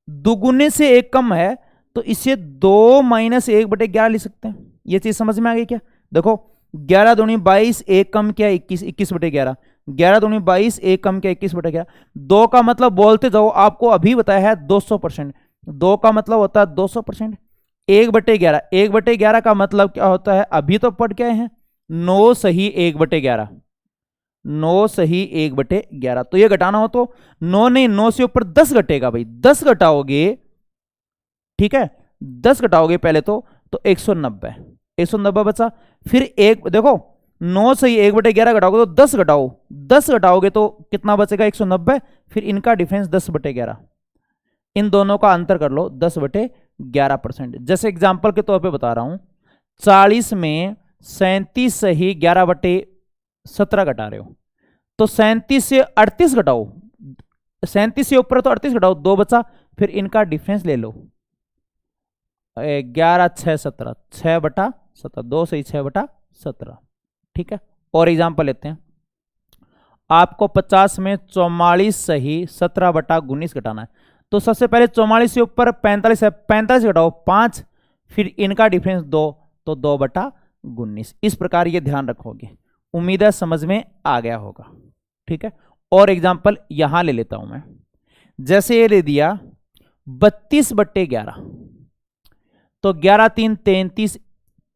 दुगुने से 1 कम है तो इसे 2 - 1/11 लिख सकते हैं। ये चीज समझ में आ गई क्या? देखो 11 दूनी 22, 1 कम क्या 21, 21/11। 11 दूनी 22, 1 कम क्या 21/11। 2 का मतलब बोलते जाओ, आपको अभी बताया है 200%। 2 का मतलब होता है 200%। 1/11, 1/11 का मतलब क्या होता है? अभी तो पढ़ के आए हैं, 9 सही 1/11, 9 सही 1/11। तो ये घटाना हो तो 9 नहीं, 9 से ऊपर 10 घटेगा भाई, 10 घटाओगे, ठीक है, 10 घटाओगे पहले तो 190, 190 बचा। फिर एक देखो 9 सही 1/11 घटाओगे तो 10 घटाओ, 10 घटाओगे तो कितना बचेगा? 190। फिर इनका डिफरेंस 10/11, इन दोनों का अंतर कर लो 10/11%। जैसे एग्जांपल के तौर पे बता रहा हूं, 40 में 37 सही 11/17 घटा रहे हो, तो 37 से 38 घटाओ, 37 से ऊपर तो 38 घटाओ, 2 बचा। फिर इनका डिफरेंस ले लो, 11 6 17, 6/17, 2 सही 6/17। ठीक है। और एग्जांपल लेते हैं, आपको 50 में 44 सही 17/19 घटाना है, तो सबसे पहले 44 से ऊपर 45 है, 45 घटाओ 5, फिर इनका डिफरेंस 2, तो 2/19। इस प्रकार ये ध्यान रखोगे। उम्मीद है समझ में आ गया होगा। ठीक है। और एग्जांपल यहां ले लेता हूं मैं, जैसे ये ले दिया 32/11, तो 11 3 33,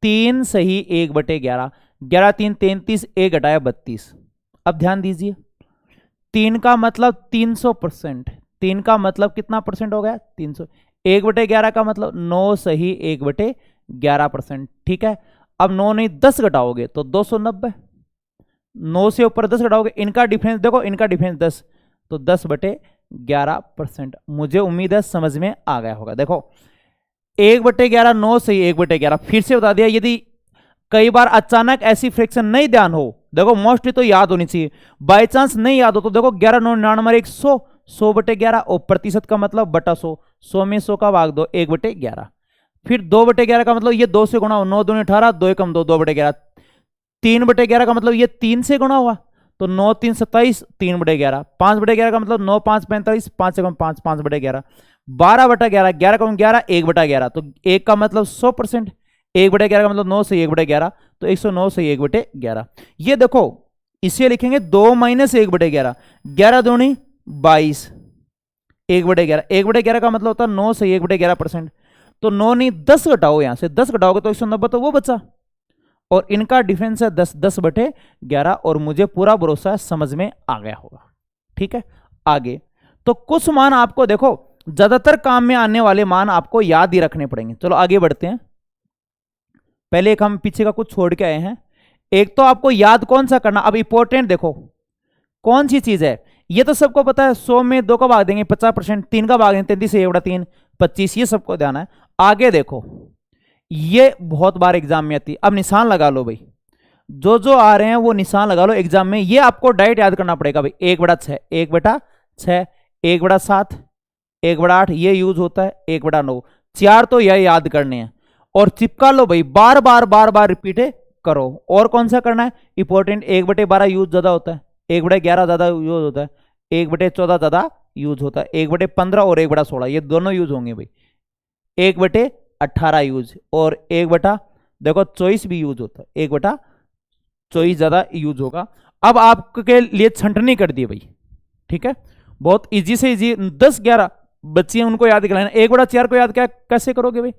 3 सही 1/11, 11 3 33, 1 घटाया 32। अब ध्यान दीजिए, 3 का मतलब 300%, 3 का मतलब कितना परसेंट हो गया? 300। 1/11 का मतलब 9 सही 1/11%। ठीक है। अब 9 नहीं 10 घटाओगे तो 290, 9 से ऊपर 10 घटाओगे, इनका डिफरेंस देखो, इनका डिफरेंस 10, तो 10/11%। मुझे उम्मीद है समझ में आ गया होगा। देखो 1/11, 9 सही 1/11। फिर से बता दिया, यदि कई बार अचानक ऐसी फ्रैक्शन नहीं ध्यान हो, देखो मोस्टली तो याद होनी चाहिए, बाई चांस नहीं याद हो तो देखो 11 9 99 100, 100/11 और प्रतिशत का मतलब बटा 100, 100 में 100 का भाग दो 1/11। फिर 2/11 का मतलब ये 2 से गुणा हो, 9 दूनी 18, 2 एकम 2, 2/11। 3/11 का मतलब ये 3 से गुणा हुआ, तो 9 3 27, 3/11। 5/11 का मतलब 9 5 45, 5 एकम 5, 5/11। 12/11, 11 कम 11, 1/11, तो 1 का मतलब 100%, 1/11 का मतलब 9 से 1/11, तो 109 से 1/11। ये देखो इसे लिखेंगे 2 - 1/11, 11 दूनी 22, 1/11, 1/11 का मतलब होता है 9 से 1/11%। तो 9 नहीं 10 घटाओ, यहां से 10 घटाओगे तो 190, तो वो बचा, और इनका डिफरेंस है 10, 10/11, और मुझे पूरा भरोसा है समझ में आ गया होगा। ठीक है, आगे तो कुछ मान आपको देखो ज्यादातर काम में आने वाले मान आपको याद ही रखने पड़ेंगे। चलो आगे बढ़ते हैं। पहले एक हम पीछे का कुछ छोड़ के आए हैं। एक तो आपको याद कौन सा करना, अब इंपॉर्टेंट देखो कौन सी चीज है, ये तो सबको पता है, 100 में 2 का भाग देंगे 50%, 3 का भाग देंगे 33 से 1/3 25, ये सबको ध्यान है। आगे देखो ये बहुत बार एग्जाम में आती है, अब निशान लगा लो भाई, जो जो आ रहे हैं वो निशान लगा लो एग्जाम में। ये आपको डायरेक्ट याद करना पड़ेगा भाई, 1/6, 1/6, 1/7, 1/8, ये यूज होता है, 1/9, 4 तो यह याद करने हैं, और चिपका लो भाई, बार बार बार बार रिपीट करो। और कौन सा करना है इंपॉर्टेंट, 1/12 यूज ज्यादा होता है, 1/11 ज्यादा यूज होता है, 1/14 ज्यादा यूज होता है, 1/15 और 1/16 ये दोनों यूज होंगे भाई, 1/18 यूज, और 1 देखो 24 भी यूज होता है, 1/24 ज्यादा यूज होगा। अब आपके लिए छंटनी कर दी भाई, ठीक है, बहुत इजी से इजी, 10-11 बच्चे हैं उनको याद कराना। 1/4 को याद क्या कैसे करोगे भाई,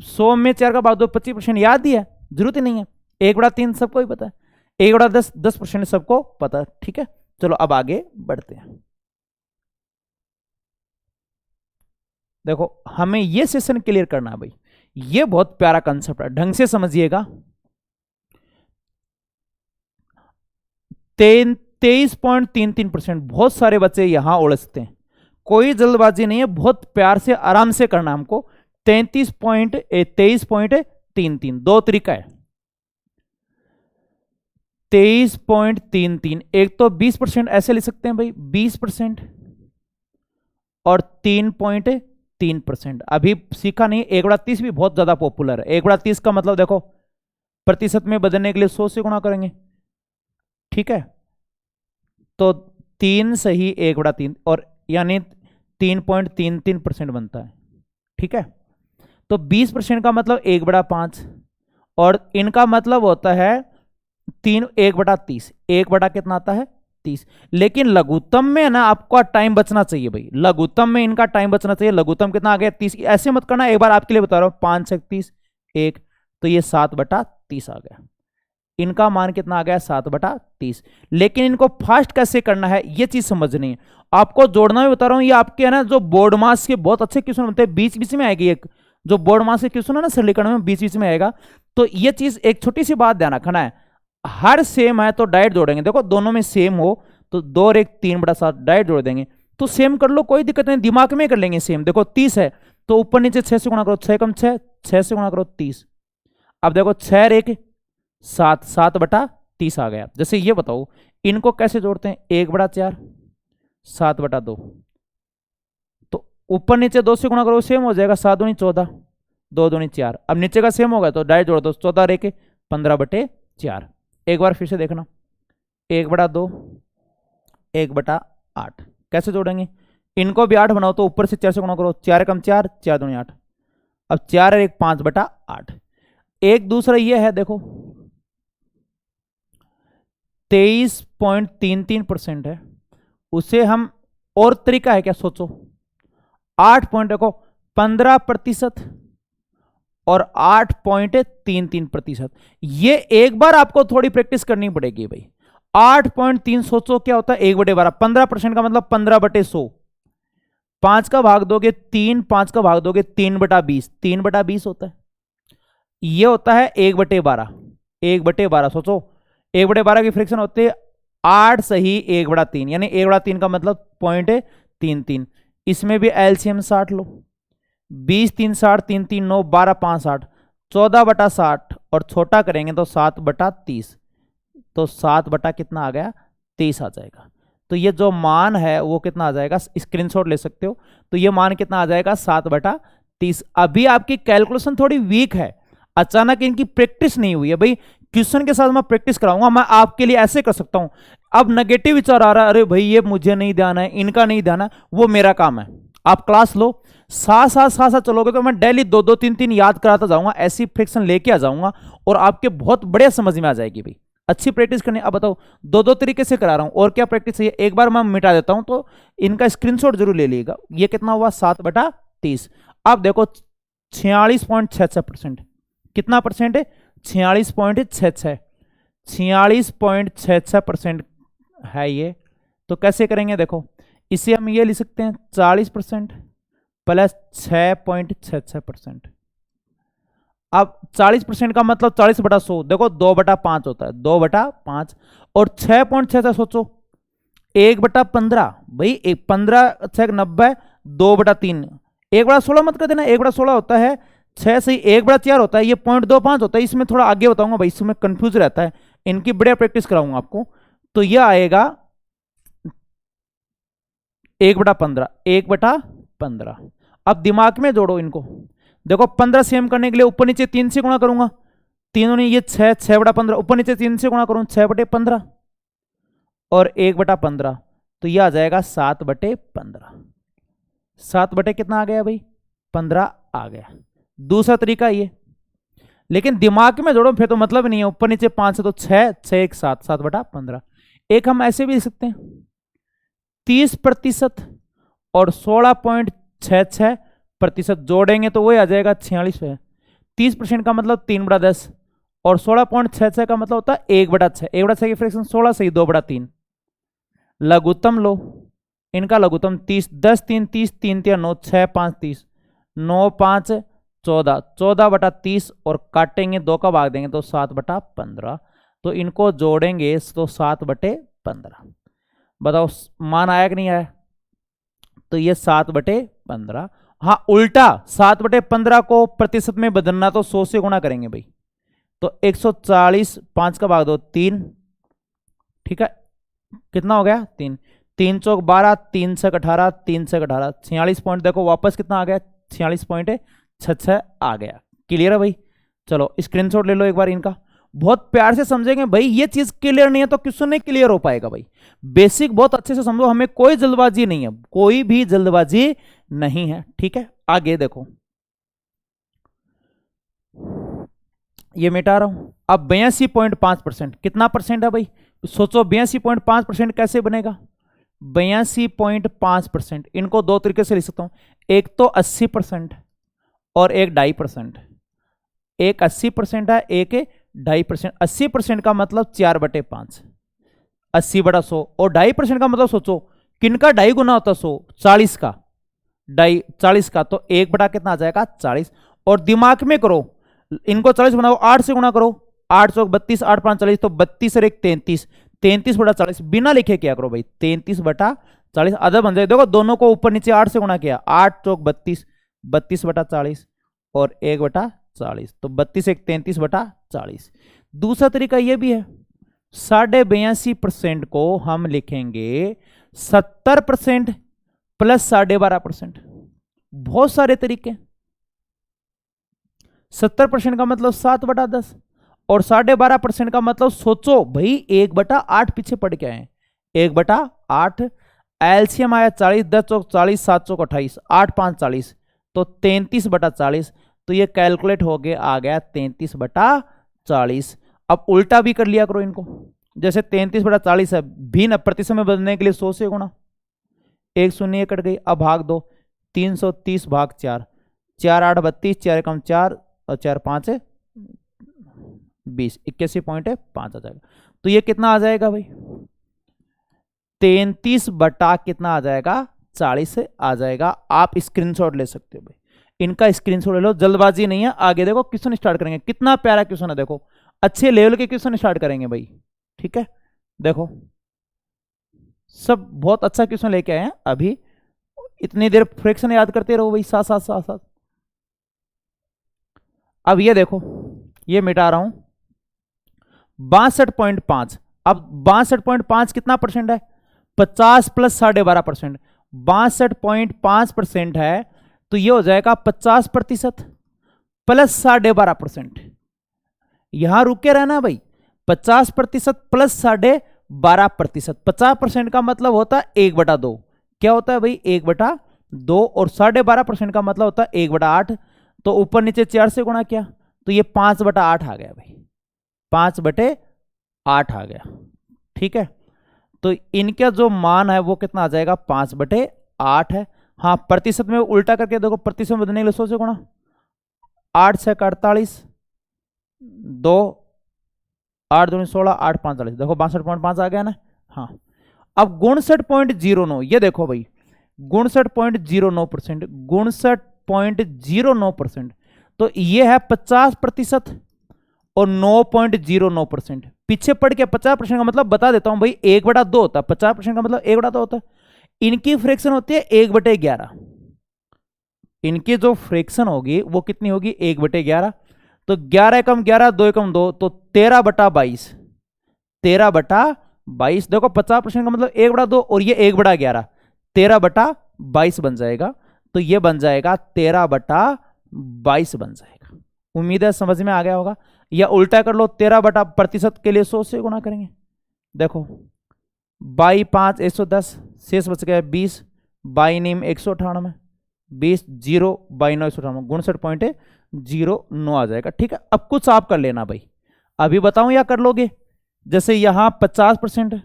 100 में 4 का भाग दो 25% याद ही है, जरूरत ही नहीं है। 1/3 सबको ही पता है, 1/10 10% सबको पता है। ठीक है, चलो अब आगे बढ़ते हैं। देखो हमें ये सेशन क्लियर करना है भाई, ये बहुत प्यारा कंसेप्ट है, ढंग से समझिएगा। 23.33%, बहुत सारे बच्चे यहां उलझते हैं, कोई जल्दबाजी नहीं है, बहुत प्यार से आराम से करना हमको। 23.33, दो तरीका है, 23.33, एक तो 20% ऐसे लिख सकते हैं भाई, 20%, और 3.3%। अभी सीखा नहीं, 1/30 भी बहुत ज्यादा पॉपुलर है। 1/30 का मतलब देखो प्रतिशत में बदलने के लिए 100 से गुणा करेंगे, ठीक है, तो 3 सही 1/3, और यानी 3.33% बनता है। ठीक है, तो 20% का मतलब 1/5, और इनका मतलब होता है 1/30, 1 कितना आता है 30। लेकिन लघुत्तम में ना आपका टाइम बचना चाहिए भाई, लघुत्तम में इनका टाइम बचना चाहिए। लघुत्तम कितना आ गया 30, ऐसे मत करना, एक बार आपके लिए बता रहा हूं, 5 से 30 1, तो ये 7/30 आ गया। इनका मान कितना आ गया 7/30। लेकिन इनको फास्ट कैसे करना है ये चीज समझनी है आपको, जोड़ना भी बता रहा हूं। ये आपके है ना जो बोर्ड मास के बहुत अच्छे क्वेश्चन बनते हैं, बीच बीच में आएगी एक, जो बोर्ड मास के क्वेश्चन है ना सरलीकरण में बीच बीच में आएगा। तो ये चीज एक छोटी सी बात ध्यान रखना है, हर सेम है तो डायरेक्ट जोड़ेंगे। देखो दोनों में सेम हो तो 2 और 1 3/7 डायरेक्ट जोड़ देंगे, तो सेम कर लो, कोई दिक्कत नहीं, दिमाग में कर लेंगे सेम। देखो 30 है तो ऊपर नीचे 6 से गुणा करो, 6 कम 6, 6 से गुणा करो 30। अब देखो 6 और 1 7, 7/30 आ गया। जैसे ये बताओ इनको कैसे जोड़ते हैं, 1/4 7/2, तो ऊपर नीचे 2 से गुणा करो सेम हो जाएगा, 7 दूनी 14, 2 दूनी 4। अब नीचे का सेम होगा तो डायरेक्ट जोड़ दो, 14 और 1 15/4। एक बार फिर से देखना, 1/2 1/8 कैसे जोड़ेंगे, इनको भी 8 बनाओ तो ऊपर से 4 से गुणा करो, 4 कम 4, 4 दूनी 8। अब 4 और 1 5/8। एक दूसरा ये है देखो 23.33% है, उसे हम और तरीका है क्या सोचो, 8 पॉइंट देखो 15% और 8.33%। ये एक बार आपको थोड़ी प्रैक्टिस करनी पड़ेगी भाई। 8.3 सोचो क्या होता है 1/12, 15% का मतलब 15/100, 5 का भाग दोगे 3, 5 का भाग दोगे 3/20, 3/20 होता है। ये होता है 1/12, 1/12 सोचो, 1/12 की फ्रैक्शन होती है 8 सही 1/3, यानी 1/3 का मतलब 0.33। इसमें भी एलसीएम 60 लो, 20 3 60, 3 3 9, 12 5 60, 14/60, और छोटा करेंगे तो 7/30, तो 7 कितना आ गया 30 आ जाएगा। तो ये जो मान है वो कितना आ जाएगा, स्क्रीनशॉट ले सकते हो, तो ये मान कितना आ जाएगा 7/30। अभी आपकी कैलकुलेशन थोड़ी वीक है, अचानक इनकी प्रैक्टिस नहीं हुई है भाई। क्वेश्चन के साथ मैं प्रैक्टिस कराऊंगा, मैं आपके लिए ऐसे कर सकता हूं। अब नेगेटिव विचार आ रहा है, अरे भाई ये मुझे नहीं ध्यान है, इनका नहीं ध्यान है, वो मेरा काम है। आप क्लास लो, साथ साथ साथ साथ चलोगे तो मैं डेली दो दो तीन तीन याद कराता जाऊंगा, ऐसी फ्रिक्शन लेके आ जाऊंगा और आपके बहुत बढ़िया समझ में आ जाएगी भाई। अच्छी प्रैक्टिस करनी। अब बताओ दो दो तरीके से करा रहा हूं, और क्या प्रैक्टिस चाहिए? एक बार मैं मिटा देता हूं तो इनका स्क्रीनशॉट जरूर ले लीजिएगा। ये कितना हुआ? 7/30। अब देखो 46.66%। कितना परसेंट है? 46.66। 46.66% है ये। तो कैसे करेंगे? देखो इसे हम ये लिख सकते हैं 40% प्लस 6.66%। अब 40% का मतलब 40/100, देखो 2/5 होता है, 2/5। और 6.66 सोचो 1/15 भाई, 15×6 = 90, 2/3। 1/16 मत कर देना, 1/16 होता है 6 से 1/4 होता है, ये 0.25 होता है। इसमें थोड़ा आगे बताऊंगा भाई, इसमें कंफ्यूज रहता है, इनकी बढ़िया प्रैक्टिस कराऊंगा आपको। तो यह आएगा 1/15, 1/15। अब दिमाग में जोड़ो इनको। देखो 15 सेम करने के लिए ऊपर नीचे 3 से गुणा करूंगा, तीनों ने ये 6, 6/15, ऊपर नीचे 3 से गुणा करूं 6/15 और 1/15, तो ये आ जाएगा 7/15। 7 कितना आ गया भाई? 15 आ गया। दूसरा तरीका ये, लेकिन दिमाग में जोड़ो फिर तो मतलब नहीं है, ऊपर नीचे 5 है तो 6, 6 1 7, 7/15। एक हम ऐसे भी लिख सकते हैं 30% और 16.66% जोड़ेंगे तो वही आ जाएगा 46 है। 30% का मतलब 3/10 और 16.66 का मतलब होता है 1/6। 1/6 की फ्रैक्शन 16 से 2/3। लघुत्तम लो, इनका लघुत्तम 30, 10 3 30, 3 3 9, 6 5 30, 9 5 14, 14/30 और काटेंगे 2 का भाग देंगे तो 7/15। तो इनको जोड़ेंगे तो 7/15। बताओ मान आया कि नहीं आया? तो ये 7/15। हाँ उल्टा 7/15 को प्रतिशत में बदलना तो 100 से गुणा करेंगे भाई। तो 140, 5 का भाग दो 3, ठीक है, कितना हो गया? 3, 3 चौक 12, 3 छक 18, 3 छक 18, 46 पॉइंट। देखो वापस कितना आ गया? 46.66 आ गया। क्लियर है भाई? चलो स्क्रीनशॉट ले लो एक बार इनका, बहुत प्यार से समझेंगे भाई। ये चीज क्लियर नहीं है तो क्वेश्चन नहीं क्लियर हो पाएगा भाई। बेसिक बहुत अच्छे से समझो, हमें कोई जल्दबाजी नहीं है, कोई भी जल्दबाजी नहीं है, ठीक है। आगे देखो, ये मिटा रहा हूं। अब 82.5%, कितना परसेंट है भाई? सोचो 82.5% कैसे बनेगा? 82.5%, इनको दो तरीके से लिख सकता हूं, एक तो 80% और एक 2.5%। एक 80% है, एक 2.5%। 80% का मतलब 4/5, 80/100। और 2.5% का मतलब सोचो किनका 2.5 गुना होता है 100? 40 का, 2.5 40 का, तो 1 कितना आ जाएगा? 40। और दिमाग में करो, इनको 40 बनाओ, 8 से गुणा करो, 8 चौक 32, 8 5 40, तो 32 और 1 33, 33/40 बिना लिखे क्या करो भाई? 33/40 आधा बन जाए। देखो दोनों को ऊपर नीचे 8 से गुणा किया, 8 चौक 32, 32/40 और 1/40, तो 32 1 33/40। दूसरा तरीका यह भी है, 82.5% को हम लिखेंगे 70% प्लस 12.5%। बहुत सारे तरीके। 70% का मतलब 7/10 और 12.5% का मतलब सोचो भाई 1/8 पीछे पड़ के आए, 1/8। एलसीएम आया 40, 10 चौक 40, 7 चौक 28, 8 5 40, तो 33/40। तो ये कैलकुलेट हो गया, आ गया 33/40। अब उल्टा भी कर लिया करो इनको, जैसे 33/40 है, भिन्न प्रतिशत में बदलने के लिए 100 से गुणा, 1 शून्य कट गई। अब भाग दो, 330/4, 4 8 32, 4 कम 4 और 4 5 20, 81.5 आ जाएगा। तो ये कितना आ जाएगा भाई? 33 कितना आ जाएगा? 40 आ जाएगा। आप स्क्रीनशॉट ले सकते हो भाई, इनका स्क्रीनशॉट ले लो, जल्दबाजी नहीं है। आगे देखो क्वेश्चन स्टार्ट करेंगे, कितना प्यारा क्वेश्चन है, देखो अच्छे लेवल के क्वेश्चन स्टार्ट करेंगे भाई, ठीक है। देखो सब बहुत अच्छा क्वेश्चन लेके आए हैं अभी, इतनी देर फ्रैक्शन याद करते रहो भाई, साथ साथ साथ साथ। अब ये देखो, ये मिटा रहा हूं 62.5। अब 62.5 कितना परसेंट है? 50 प्लस 12.5%, 62.5% है, तो ये हो जाएगा 50% प्लस 12.5%। यहां रुक के रहना भाई, 50% प्लस 12.5%। 50% का मतलब होता है 1/2। क्या होता है भाई? 1/2। 2 और 12.5% का मतलब होता है 1/8। तो ऊपर नीचे 4 से गुणा किया तो ये 5/8 आ गया भाई, 5/8 आ गया। ठीक है, तो इनका जो मान है वो कितना आ जाएगा, 5/8 है। हाँ, प्रतिशत में उल्टा करके देखो, प्रतिशत में बदलने के लिए 100 से गुणा, 8 से 48, 2 8 दूनी 16, 8 5 40, देखो 62.5 आ गया ना। हाँ, अब 59.09, ये देखो भाई 59.09%, 59.09%, तो ये है 50% और 9.09%। पीछे पड़ के 50% का मतलब बता देता हूं भाई, 1/2 होता है, 50% का मतलब 1/2 होता है। इनकी फ्रैक्शन होती है 1/11, इनकी जो फ्रैक्शन होगी वो कितनी होगी, 1/11। तो 11 कम 11, 2 कम 2, तो 13/22, 13/22। देखो 50% का मतलब 1/2 और ये 1/11, 13/22 बन जाएगा। तो ये बन जाएगा 13/22 बन जाएगा। उम्मीद है समझ में आ गया होगा। या उल्टा कर लो, 13/प्रतिशत के लिए 100 से गुणा करेंगे। देखो 22 110, शेष बच गया 20, 22 198, 20 0 22 198, 59.09 आ जाएगा। ठीक है, अब कुछ आप कर लेना भाई, अभी बताऊं या कर लोगे। जैसे यहां 50%,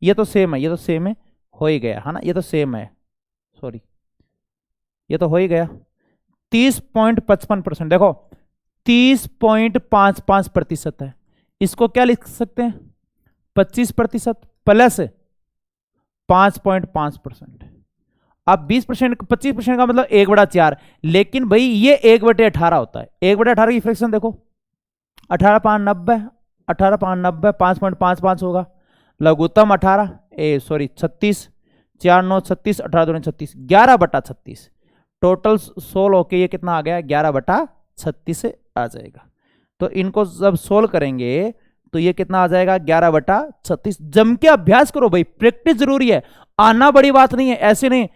ये तो सेम है, ये तो सेम है, हो ही गया है ना, ये तो सेम है, सॉरी ये तो हो ही गया। 30.55%, देखो 30.55% है, इसको क्या लिख सकते हैं, 25% प्लस 5.5%। अब 20%, 25% का मतलब 1/4, लेकिन भाई ये 1/18 होता है। 1/18 की फ्रैक्शन देखो, 18 5 90, 18 5 90, 5.55 होगा। लघुत्तम 18 36, 4 9 36, 18 2 36, 11/36। टोटल 16 होके ये कितना आ गया, 11/36 से आ जाएगा। तो इनको जब सोल्व करेंगे तो ये कितना आ जाएगा, 11/36। जम के अभ्यास करो भाई, प्रैक्टिस जरूरी है, आना बड़ी बात नहीं है। ऐसे नहीं,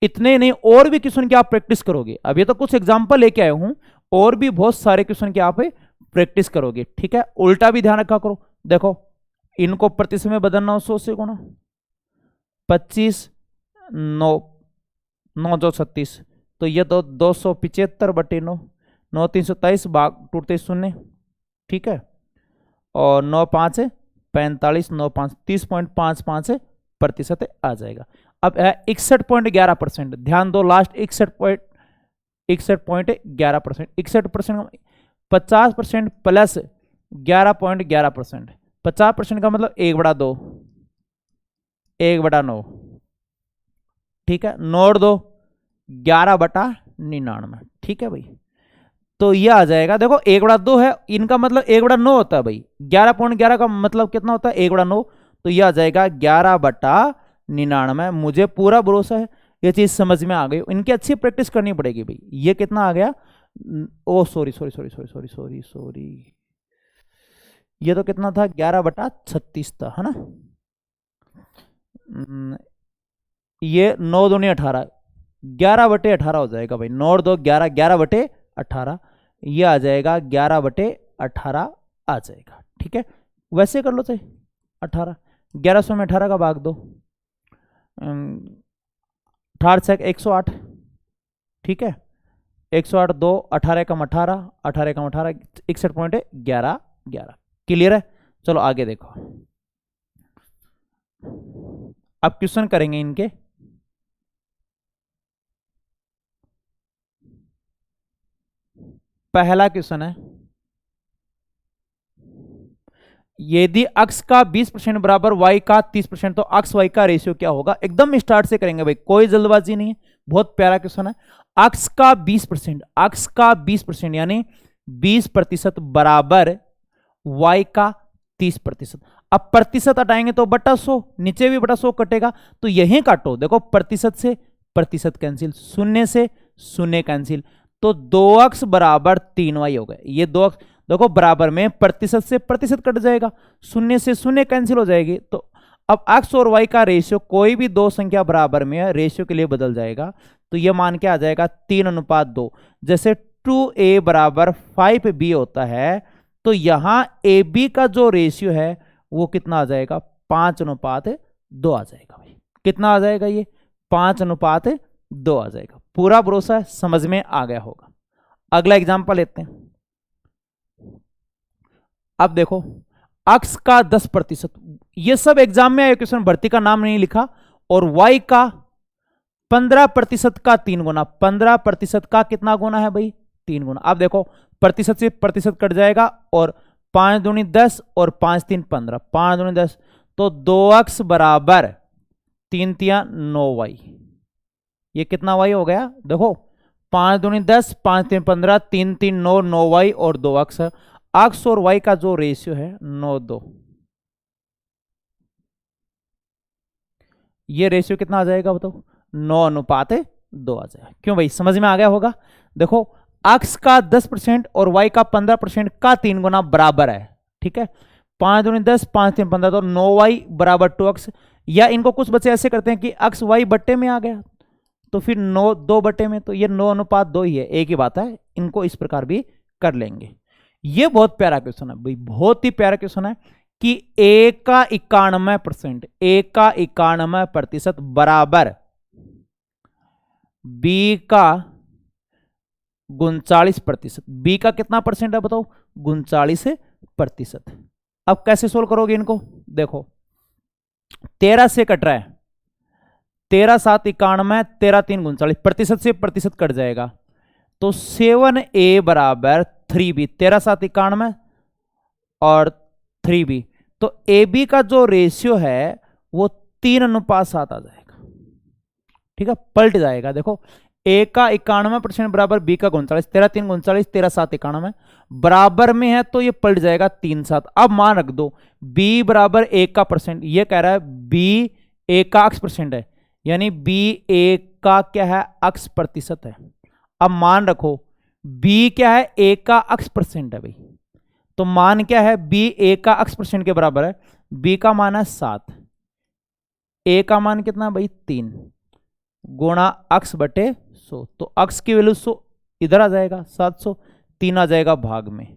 इतने नहीं, और भी क्वेश्चन की आप प्रैक्टिस करोगे। अभी तो कुछ एग्जांपल लेके आया हूं, और भी बहुत सारे क्वेश्चन की आप प्रैक्टिस करोगे। ठीक है, उल्टा भी ध्यान रखा करो। देखो इनको प्रतिशत में बदलना हो, 100 से गुणा, 25 9 9 जो 36, तो ये तो 275/9, 9 327 भाग टूटते 0। ठीक है, और 9 5 45, 9 5 30.55% आ जाएगा। अब है 61.11%, ध्यान दो, लास्ट 61.11%, 61%, 50% प्लस 11.11%, 50% का मतलब 1/2, 1/9। ठीक है, नोट दो, 11/99। ठीक है भाई, तो ये आ जाएगा, देखो 1/2 है, इनका मतलब 1/9 होता है भाई, 11.11 का मतलब कितना होता है, 1/9। तो ये आ जाएगा 11/99। मुझे पूरा भरोसा है ये चीज समझ में आ गई। इनकी अच्छी प्रैक्टिस करनी पड़ेगी भाई। ये कितना आ गया, oh sorry sorry sorry sorry sorry sorry sorry, ये तो कितना था, 11/36 था, है ना। ये 9 दूनी 18, 11/18 हो जाएगा भाई। 9 2 11, 11/18, ये आ जाएगा 11/18 आ जाएगा। ठीक है, वैसे कर लो चाहे 18, 1100 में 18 का भाग दो, 18 से 108। ठीक है, 108 2, 18 कम 18, 18 कम 18, 61.1111। क्लियर है, चलो आगे देखो। अब क्वेश्चन करेंगे इनके। पहला क्वेश्चन है, यदि x का 20% बराबर y का 30%, तो x y का रेशियो क्या होगा। एकदम स्टार्ट से करेंगे भाई, कोई जल्दबाजी नहीं है, बहुत प्यारा क्वेश्चन है। x का 20%, x का 20% यानी 20% बराबर y का 30%। अब प्रतिशत हटाएंगे तो बटा 100, नीचे भी बटा 100 कटेगा, तो यहीं काटो। देखो प्रतिशत से प्रतिशत कैंसिल, शून्य से शून्य कैंसिल, तो 2x बराबर 3y हो गए। ये 2x देखो बराबर में प्रतिशत से प्रतिशत कट जाएगा, शून्य से शून्य कैंसिल हो जाएगी। तो अब x और y का रेशियो, कोई भी दो संख्या बराबर में है, रेशियो के लिए बदल जाएगा। तो ये मान के आ जाएगा 3:2। जैसे 2a बराबर 5b होता है, तो यहां ab का जो रेशियो है वो कितना आ जाएगा, 5:2 आ जाएगा भाई। कितना आ जाएगा ये, 5:2 2 आ जाएगा। पूरा भरोसा है, समझ में आ गया होगा। अगला एग्जांपल लेते हैं। अब देखो x का 10%, ये सब एग्जाम में आए क्वेश्चन, भर्ती का नाम नहीं लिखा। और y का 15% का 3 गुना, 15% का कितना गुना है भाई? 3 गुना। अब देखो प्रतिशत से प्रतिशत कट जाएगा और 5 दूनी 10 और 5 3 15, 5 दूनी 10, तो 2x बराबर 3 तिया 9y। ये कितना y हो गया? देखो 5 दूनी 10, 5 3 15, 3 3 9, 9y और 2x। x और y का जो रेशियो है 9:2, ये रेशियो कितना आ जाएगा बताओ? 9:2 आ जाएगा। क्यों भाई? समझ में आ गया होगा। देखो x का 10% और y का 15% का 3 गुना बराबर है। ठीक है, 5 दूनी 10, 5 3 15, तो 9y बराबर 2x। या इनको कुछ बच्चे ऐसे करते हैं कि x y बट्टे में आ गया तो फिर 9 2 बट्टे में, तो ये 9:2 ही है, एक ही बात है। इनको इस प्रकार भी कर लेंगे। ये बहुत प्यारा क्वेश्चन है भाई, बहुत ही प्यारा क्वेश्चन है कि a का 91%, a का 91% बराबर b का 39%। b का कितना परसेंट है बताओ? 39%। अब कैसे सोल्व करोगे इनको? देखो 13 से कट रहा है, 13 7 91, 13 3 39, प्रतिशत से प्रतिशत कट जाएगा, तो 7a बराबर 3b, 13 7 91 और 3b, तो ab का जो रेशियो है वो 3:7 आ जाएगा। ठीक है, पलट जाएगा। देखो a का 91% बराबर b का 39, 13 3 39, 13 7 91 बराबर में है, तो ये पलट जाएगा 3 7। अब मान रख दो b बराबर a का परसेंट, ये कह रहा है b a का x परसेंट है, यानी b a का क्या है? x प्रतिशत है। अब मान रखो b क्या है? a का x परसेंट है भाई, तो मान क्या है? b a का x परसेंट के बराबर है। b का मान है 7, a का मान कितना भाई? 3 गुणा x बटे 100, तो x की वैल्यू 100 इधर आ जाएगा, 700, 3 आ जाएगा भाग में,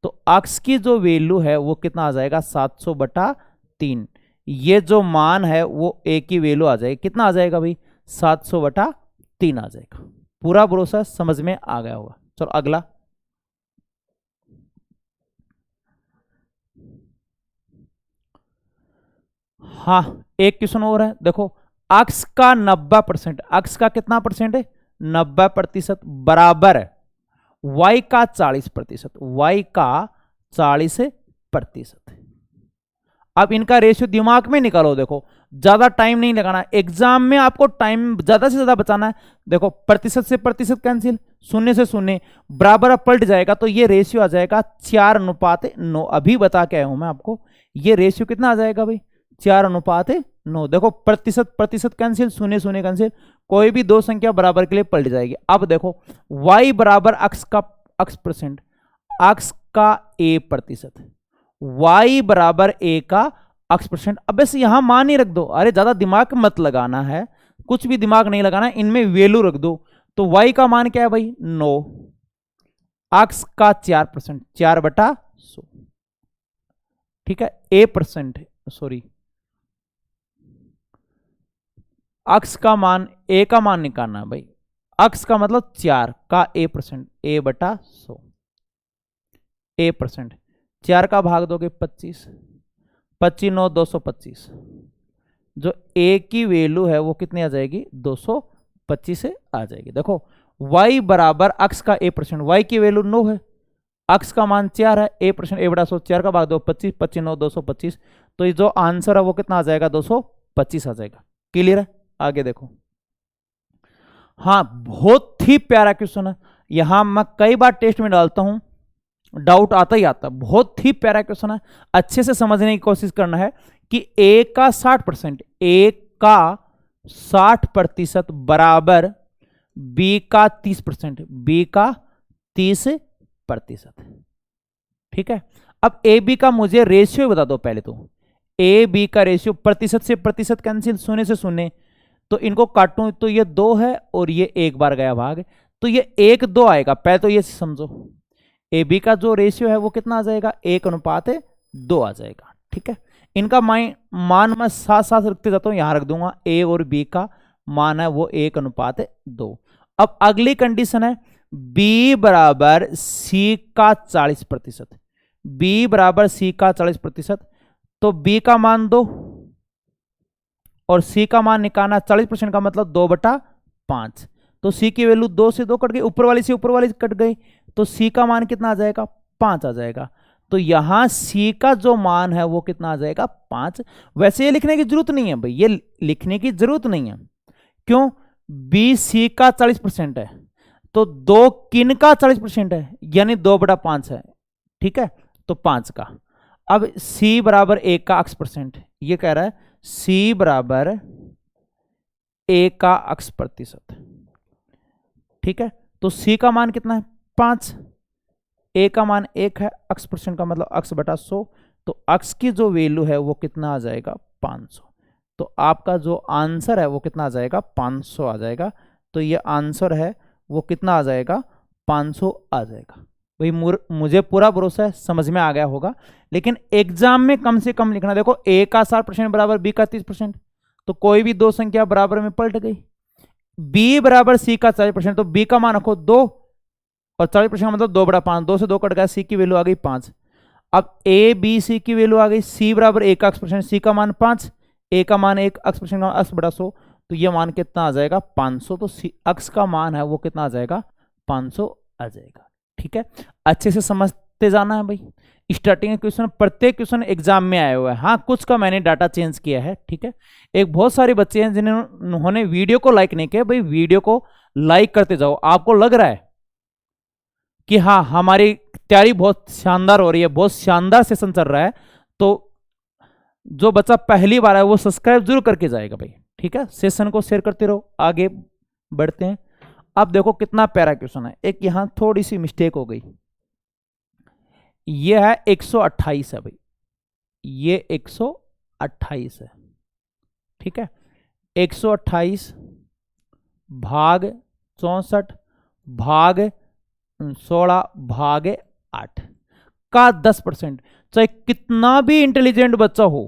तो x की जो वैल्यू है वो कितना आ जाएगा? 700/3। ये जो मान है वो a की वैल्यू आ जाएगी, कितना आ जाएगा भाई? 700/3 आ जाएगा। पूरा भरोसा समझ में आ गया होगा। चलो अगला। हाँ, एक क्वेश्चन और है। देखो x का 90%, x का कितना परसेंट है? 90% बराबर y का 40%, y का 40%। अब इनका रेशियो दिमाग में निकालो। देखो ज्यादा टाइम नहीं लगाना, एग्जाम में आपको टाइम ज्यादा से ज्यादा बचाना है। देखो प्रतिशत से प्रतिशत कैंसिल, 0 से 0 बराबर पलट जाएगा, तो ये रेशियो आ जाएगा 4:9। अभी बता के आया हूं मैं आपको, ये रेशियो कितना आ जाएगा भाई? 4:9। देखो प्रतिशत प्रतिशत कैंसिल, 0 0 कैंसिल, कोई भी दो संख्या बराबर के लिए पलट जाएगी। अब देखो y बराबर x का x परसेंट, x का a प्रतिशत, y बराबर a का x परसेंट। अब बस यहां मान ही रख दो, अरे ज्यादा दिमाग मत लगाना है, कुछ भी दिमाग नहीं लगाना, इनमें वैल्यू रख दो। तो y का मान क्या है भाई? 9, x का 4%, 4/100। ठीक है, a परसेंट, सॉरी x का मान, a का मान निकालना है भाई। x का मतलब 4 का a percent, a/100, a percent. 4 का भाग दोगे 25, 25 9 225, जो a की वैल्यू है वो कितनी आ जाएगी? 225 से आ जाएगी। देखो y बराबर x का a परसेंट, y की वैल्यू 9 है, x का मान 4 है, a परसेंट a/100, 4 का भाग दो 25, 25 9 225, तो ये जो आंसर है वो कितना आ जाएगा? 225 आ जाएगा। क्लियर है? आगे देखो। हाँ, बहुत ही प्यारा क्वेश्चन है, यहां मैं कई बार टेस्ट में डालता हूं, डाउट आता ही आता। बहुत ही प्यारा क्वेश्चन है, अच्छे से समझने की कोशिश करना है कि a का 60%, a का 60% बराबर b का 30%, b का 30%। ठीक है, अब ए बी का मुझे रेशियो बता दो पहले। तो ए बी का रेशियो, प्रतिशत से प्रतिशत कैंसिल, 0 से 0, तो इनको काटूं तो ये 2 है और ये एक बार गया भाग, तो ये 1 2 आएगा। पहले तो ये समझो ए बी का जो रेशियो है वो कितना आ जाएगा? 1:2 आ जाएगा। ठीक है, इनका मान मैं साथ साथ रखते जाता हूं, यहां रख दूंगा a और b का मान है वो 1:2। अब अगली कंडीशन है b बराबर c का 40%, b बराबर c का 40%, तो b का मान 2 और c का मान निकालना, 40% का मतलब 2/5, तो c की वैल्यू 2 से 2 कट गई, ऊपर वाली से ऊपर वाली कट गई, तो c का मान कितना आ जाएगा, 5 आ जाएगा। तो यहां c का जो मान है वो कितना आ जाएगा, 5। वैसे ये लिखने की जरूरत नहीं है भाई, ये लिखने की जरूरत नहीं है, क्यों, b c का 40% है, तो 2 किन का 40% है, यानी 2/5 है, ठीक है, तो 5 का। अब c बराबर 1 का x%, ये कह रहा है c बराबर 1 का x%, ठीक है, तो c का मान कितना है, 5, a का मान 1 है, x% का मतलब x/100, तो x की जो वैल्यू है वो कितना आ जाएगा, 500। तो आपका जो आंसर है वो कितना आ जाएगा, 500 आ जाएगा। तो ये आंसर है वो कितना आ जाएगा, 500 आ जाएगा। भाई मुझे पूरा भरोसा है समझ में आ गया होगा, लेकिन एग्जाम में कम से कम लिखना। देखो a का 60% बराबर b का 30%, तो कोई भी दो संख्या बराबर में पलट गई। b बराबर c का 40%, तो b का मान रखो 2 और 40% मतलब 2/5, 2 से 2 कट गया, c की वैल्यू आ गई 5। अब a b c की वैल्यू आ गई, c बराबर 1 का x%, c का मान 5, a का मान 1, x% का x/100, तो ये मान कितना आ जाएगा, 500। तो x का मान है वो कितना आ जाएगा, 500 आ जाएगा। ठीक है, अच्छे से समझते जाना है भाई। स्टार्टिंग क्वेश्चन, प्रत्येक क्वेश्चन एग्जाम में आए हुए हैं, हाँ कुछ का मैंने डाटा चेंज किया है। ठीक है, एक बहुत सारे बच्चे हैं जिन्होंने वीडियो को लाइक नहीं किया। भाई वीडियो को लाइक करते जाओ। आपको लग रहा है कि हाँ हमारी तैयारी बहुत शानदार हो रही है, बहुत शानदार सेशन चल रहा है, तो जो बच्चा पहली बार है वो सब्सक्राइब जरूर करके जाएगा भाई। ठीक है, सेशन को शेयर करते रहो, आगे बढ़ते हैं। अब देखो कितना प्यारा क्वेश्चन है। एक यहां थोड़ी सी मिस्टेक हो गई, ये है 128 है भाई, ये 128 है। ठीक है, 128 भाग 64 भाग 16 भाग 8 का 10%। चाहे कितना भी इंटेलिजेंट बच्चा हो,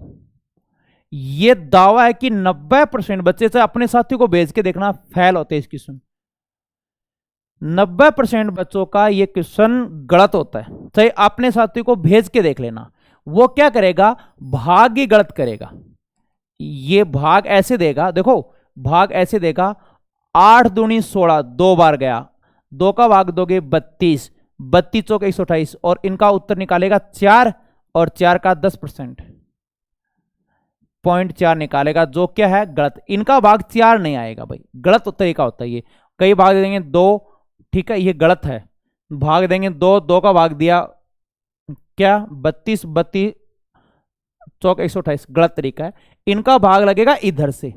ये दावा है कि 90% बच्चे, चाहे अपने साथी को भेज के देखना, फेल होते हैं इस क्वेश्चन। 90% बच्चों का ये क्वेश्चन गलत होता है। चाहे अपने साथी को भेज के देख लेना, वो क्या करेगा, भाग ही गलत करेगा। ये भाग ऐसे देगा, देखो भाग ऐसे देगा, 8 दूनी 16, 2 बार गया, 2 का भाग दोगे 32, 32 चौक 128, और इनका उत्तर निकालेगा 4, और 4 का 10% 0.4 निकालेगा, जो क्या है गलत। इनका भाग 4 नहीं आएगा भाई, गलत तरीका होता है ये। कई भाग देंगे 2, ठीक है, ये गलत है। भाग देंगे 2, 2 का भाग दिया क्या, 32, 32 चौक 128, गलत तरीका है। इनका भाग लगेगा इधर से।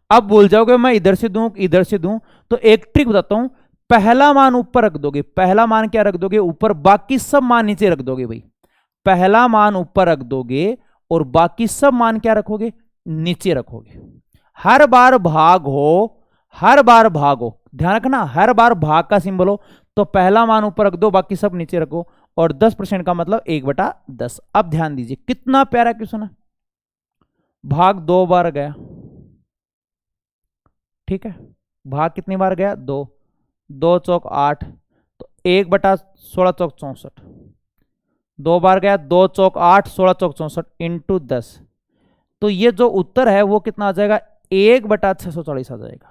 अब भूल जाओगे मैं इधर से दूं इधर से दूं, तो एक ट्रिक बताता हूं। पहला मान ऊपर रख दोगे, पहला मान क्या रख दोगे, ऊपर, बाकी सब मान नीचे रख दोगे भाई। पहला मान ऊपर रख दोगे और बाकी सब मान क्या रखोगे, नीचे रखोगे। हर बार भाग हो, हर बार भाग हो, ध्यान रखना, हर बार भाग का सिंबल हो तो पहला मान ऊपर रख दो, बाकी सब नीचे रखो, और 10% का मतलब 1/10। अब ध्यान दीजिए कितना प्यारा क्वेश्चन है। भाग 2 बार गया, ठीक है, भाग कितनी बार गया, 2, 2 चौक 8, तो 1/16 चौक 64, 2 बार गया, 2 चौक 8, 16 चौक 64 इंटू 10, तो ये जो उत्तर है वो कितना आ जाएगा, 1/640 आ जाएगा।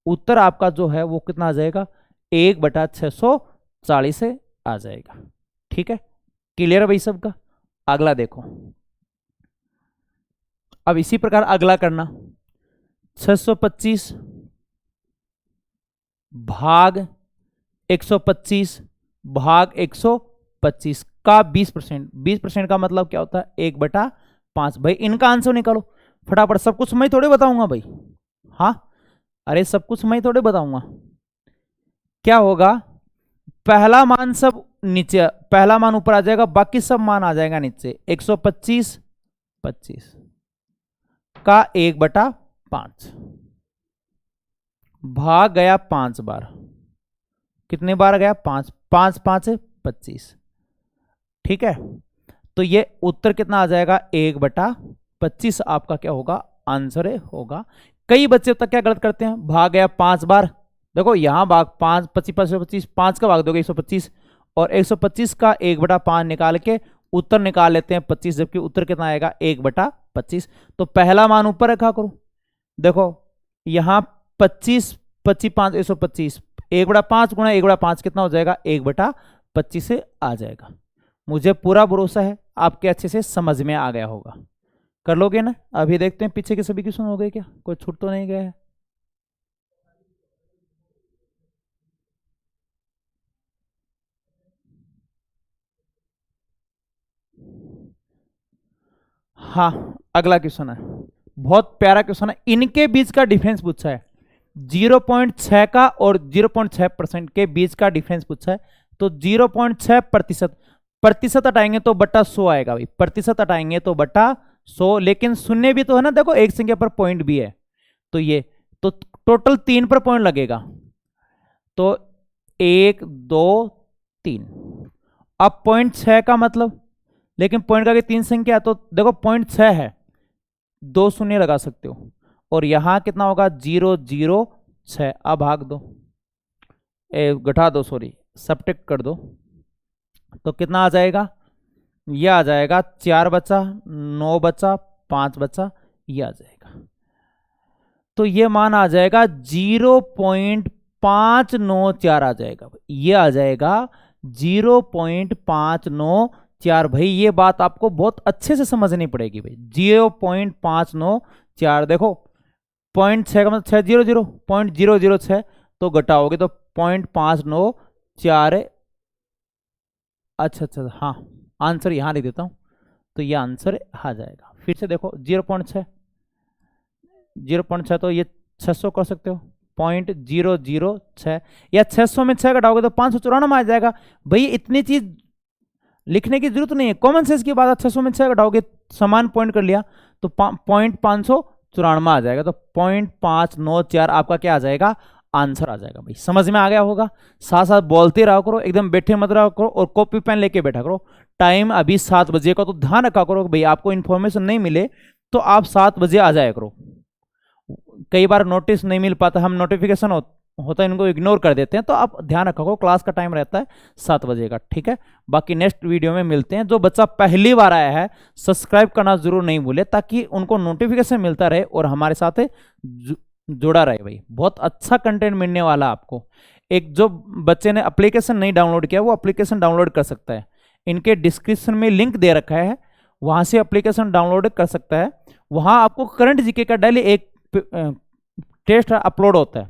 उत्तर आपका जो है वो कितना आ जाएगा, 1/640 से आ जाएगा। ठीक है, क्लियर है भाई सबका। अगला देखो, अब इसी प्रकार अगला करना, 625 भाग 125 भाग 125 का 20%। 20% का मतलब क्या होता है, 1/5। भाई इनका आंसर निकालो फटाफट। सब कुछ मैं थोड़े बताऊंगा भाई, हाँ अरे सब कुछ मैं थोड़े बताऊंगा। क्या होगा, पहला मान सब नीचे, पहला मान ऊपर आ जाएगा, बाकी सब मान आ जाएगा नीचे। 125 25 का 1/5 भाग गया 5 बार, कितने बार गया, 5, 5 5 25। ठीक है, तो ये उत्तर कितना आ जाएगा, 1/25 आपका क्या होगा, आंसर होगा। कई बच्चे तक क्या गलत करते हैं, भाग गया 5 बार, देखो यहां भाग 5 25 125, 5 का भाग दोगे 125, और 125 का 1/5 निकाल के उत्तर निकाल लेते हैं 25, जबकि उत्तर कितना आएगा 1/25। तो पहला मान ऊपर रखा करो, देखो यहां 25 25 5 125, 1/5 गुणा 1/5 कितना हो जाएगा 1/25 से आ जाएगा। मुझे पूरा भरोसा है आपके अच्छे से समझ में आ गया होगा, कर लोगे ना। अभी देखते हैं पीछे के सभी क्वेश्चन हो गए क्या, कोई छूट तो नहीं गया है। हाँ अगला क्वेश्चन है, बहुत प्यारा क्वेश्चन है, इनके बीच का डिफरेंस पूछा है, 0.6 का और 0.6% के बीच का डिफरेंस पूछा है। तो 0.6%, प्रतिशत हटाएंगे तो बटा 100 आएगा भाई, प्रतिशत हटाएंगे तो बटा 100, लेकिन शून्य भी तो है ना, देखो एक संख्या पर पॉइंट भी है, तो ये तो टोटल 3 पर पॉइंट लगेगा, तो 1 2 3। अब 0.6 का मतलब, लेकिन पॉइंट का 3 संख्या है, तो देखो 0.6 है, 2 शून्य लगा सकते हो, और यहां कितना होगा 006। अब भाग दो, घटा दो, सॉरी सब्ट्रैक्ट कर दो, तो कितना आ जाएगा, ये आ जाएगा 4 बचा 9 बचा 5 बचा, ये आ जाएगा। तो ये मान आ जाएगा 0.594 आ जाएगा, ये आ जाएगा 0.594। भाई ये बात आपको बहुत अच्छे से समझनी पड़ेगी भाई, 0.594। देखो 0.6 का मतलब 600, 0.006, तो घटाओगे तो 0.594। अच्छा अच्छा हाँ, आंसर यहां लिख देता हूं, तो ये आंसर आ जाएगा। फिर से देखो 0.6 तो ये 600 कर सकते हो, 0.006, या 600 में 6 घटाओगे तो 594 आ जाएगा। भाई इतनी चीज लिखने की जरूरत नहीं है, कॉमन सेंस की बात है, 600 में 6 घटाओगे समान पॉइंट कर लिया तो 0.594 आ जाएगा, तो 0.594 आपका क्या आ जाएगा, आंसर आ जाएगा। भाई समझ में आ गया होगा, साथ साथ बोलते रहा करो, एकदम बैठे मत रहा करो, और कॉपी पेन लेके बैठा करो। टाइम अभी 7 बजे का, तो ध्यान रखा करो भाई आपको इन्फॉर्मेशन नहीं मिले तो आप 7 बजे आ जाया करो। कई बार नोटिस नहीं मिल पाता, हम नोटिफिकेशन होता है इनको इग्नोर कर देते हैं, तो आप ध्यान रखा करो, क्लास का टाइम रहता है 7 बजे का, ठीक है। बाकी नेक्स्ट वीडियो में मिलते हैं। जो बच्चा पहली बार आया है सब्सक्राइब करना जरूर नहीं भूले, ताकि उनको नोटिफिकेशन मिलता रहे और हमारे साथ जुड़ा रहे। भाई बहुत अच्छा कंटेंट मिलने वाला आपको। एक जो बच्चे ने एप्लीकेशन नहीं डाउनलोड किया वो एप्लीकेशन डाउनलोड कर सकता है, इनके डिस्क्रिप्शन में लिंक दे रखा है, वहां से एप्लीकेशन डाउनलोड कर सकता है। वहां आपको करंट जीके का डेली एक टेस्ट अपलोड होता है।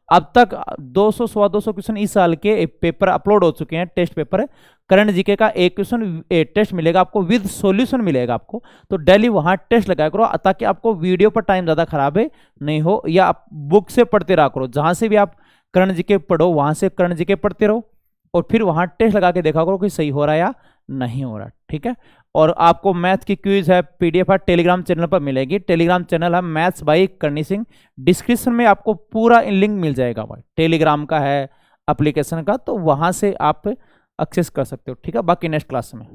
अब तक 200 सवा 200 क्वेश्चन इस साल के पेपर अपलोड हो चुके हैं, टेस्ट पेपर। करंट जीके का एक क्वेश्चन टेस्ट मिलेगा आपको, विद सॉल्यूशन मिलेगा आपको। तो डेली वहां टेस्ट लगाया करो, ताकि आपको वीडियो पर टाइम ज्यादा खराब नहीं हो, या आप बुक से पढ़ते रहा करो। जहां से भी आप करंट जीके पढ़ो वहां से करंट जीके पढ़ते रहो, और फिर वहां टेस्ट लगा के देखा करो कि सही हो रहा है या नहीं हो रहा, ठीक है। और आपको मैथ की क्विज है, पीडीएफ है, टेलीग्राम चैनल पर मिलेगी। टेलीग्राम चैनल है मैथ्स बाय करनी सिंह, डिस्क्रिप्शन में आपको पूरा लिंक मिल जाएगा, भाई टेलीग्राम का है, एप्लीकेशन का, तो वहां से आप एक्सेस कर सकते हो, ठीक है। बाकी नेक्स्ट क्लास में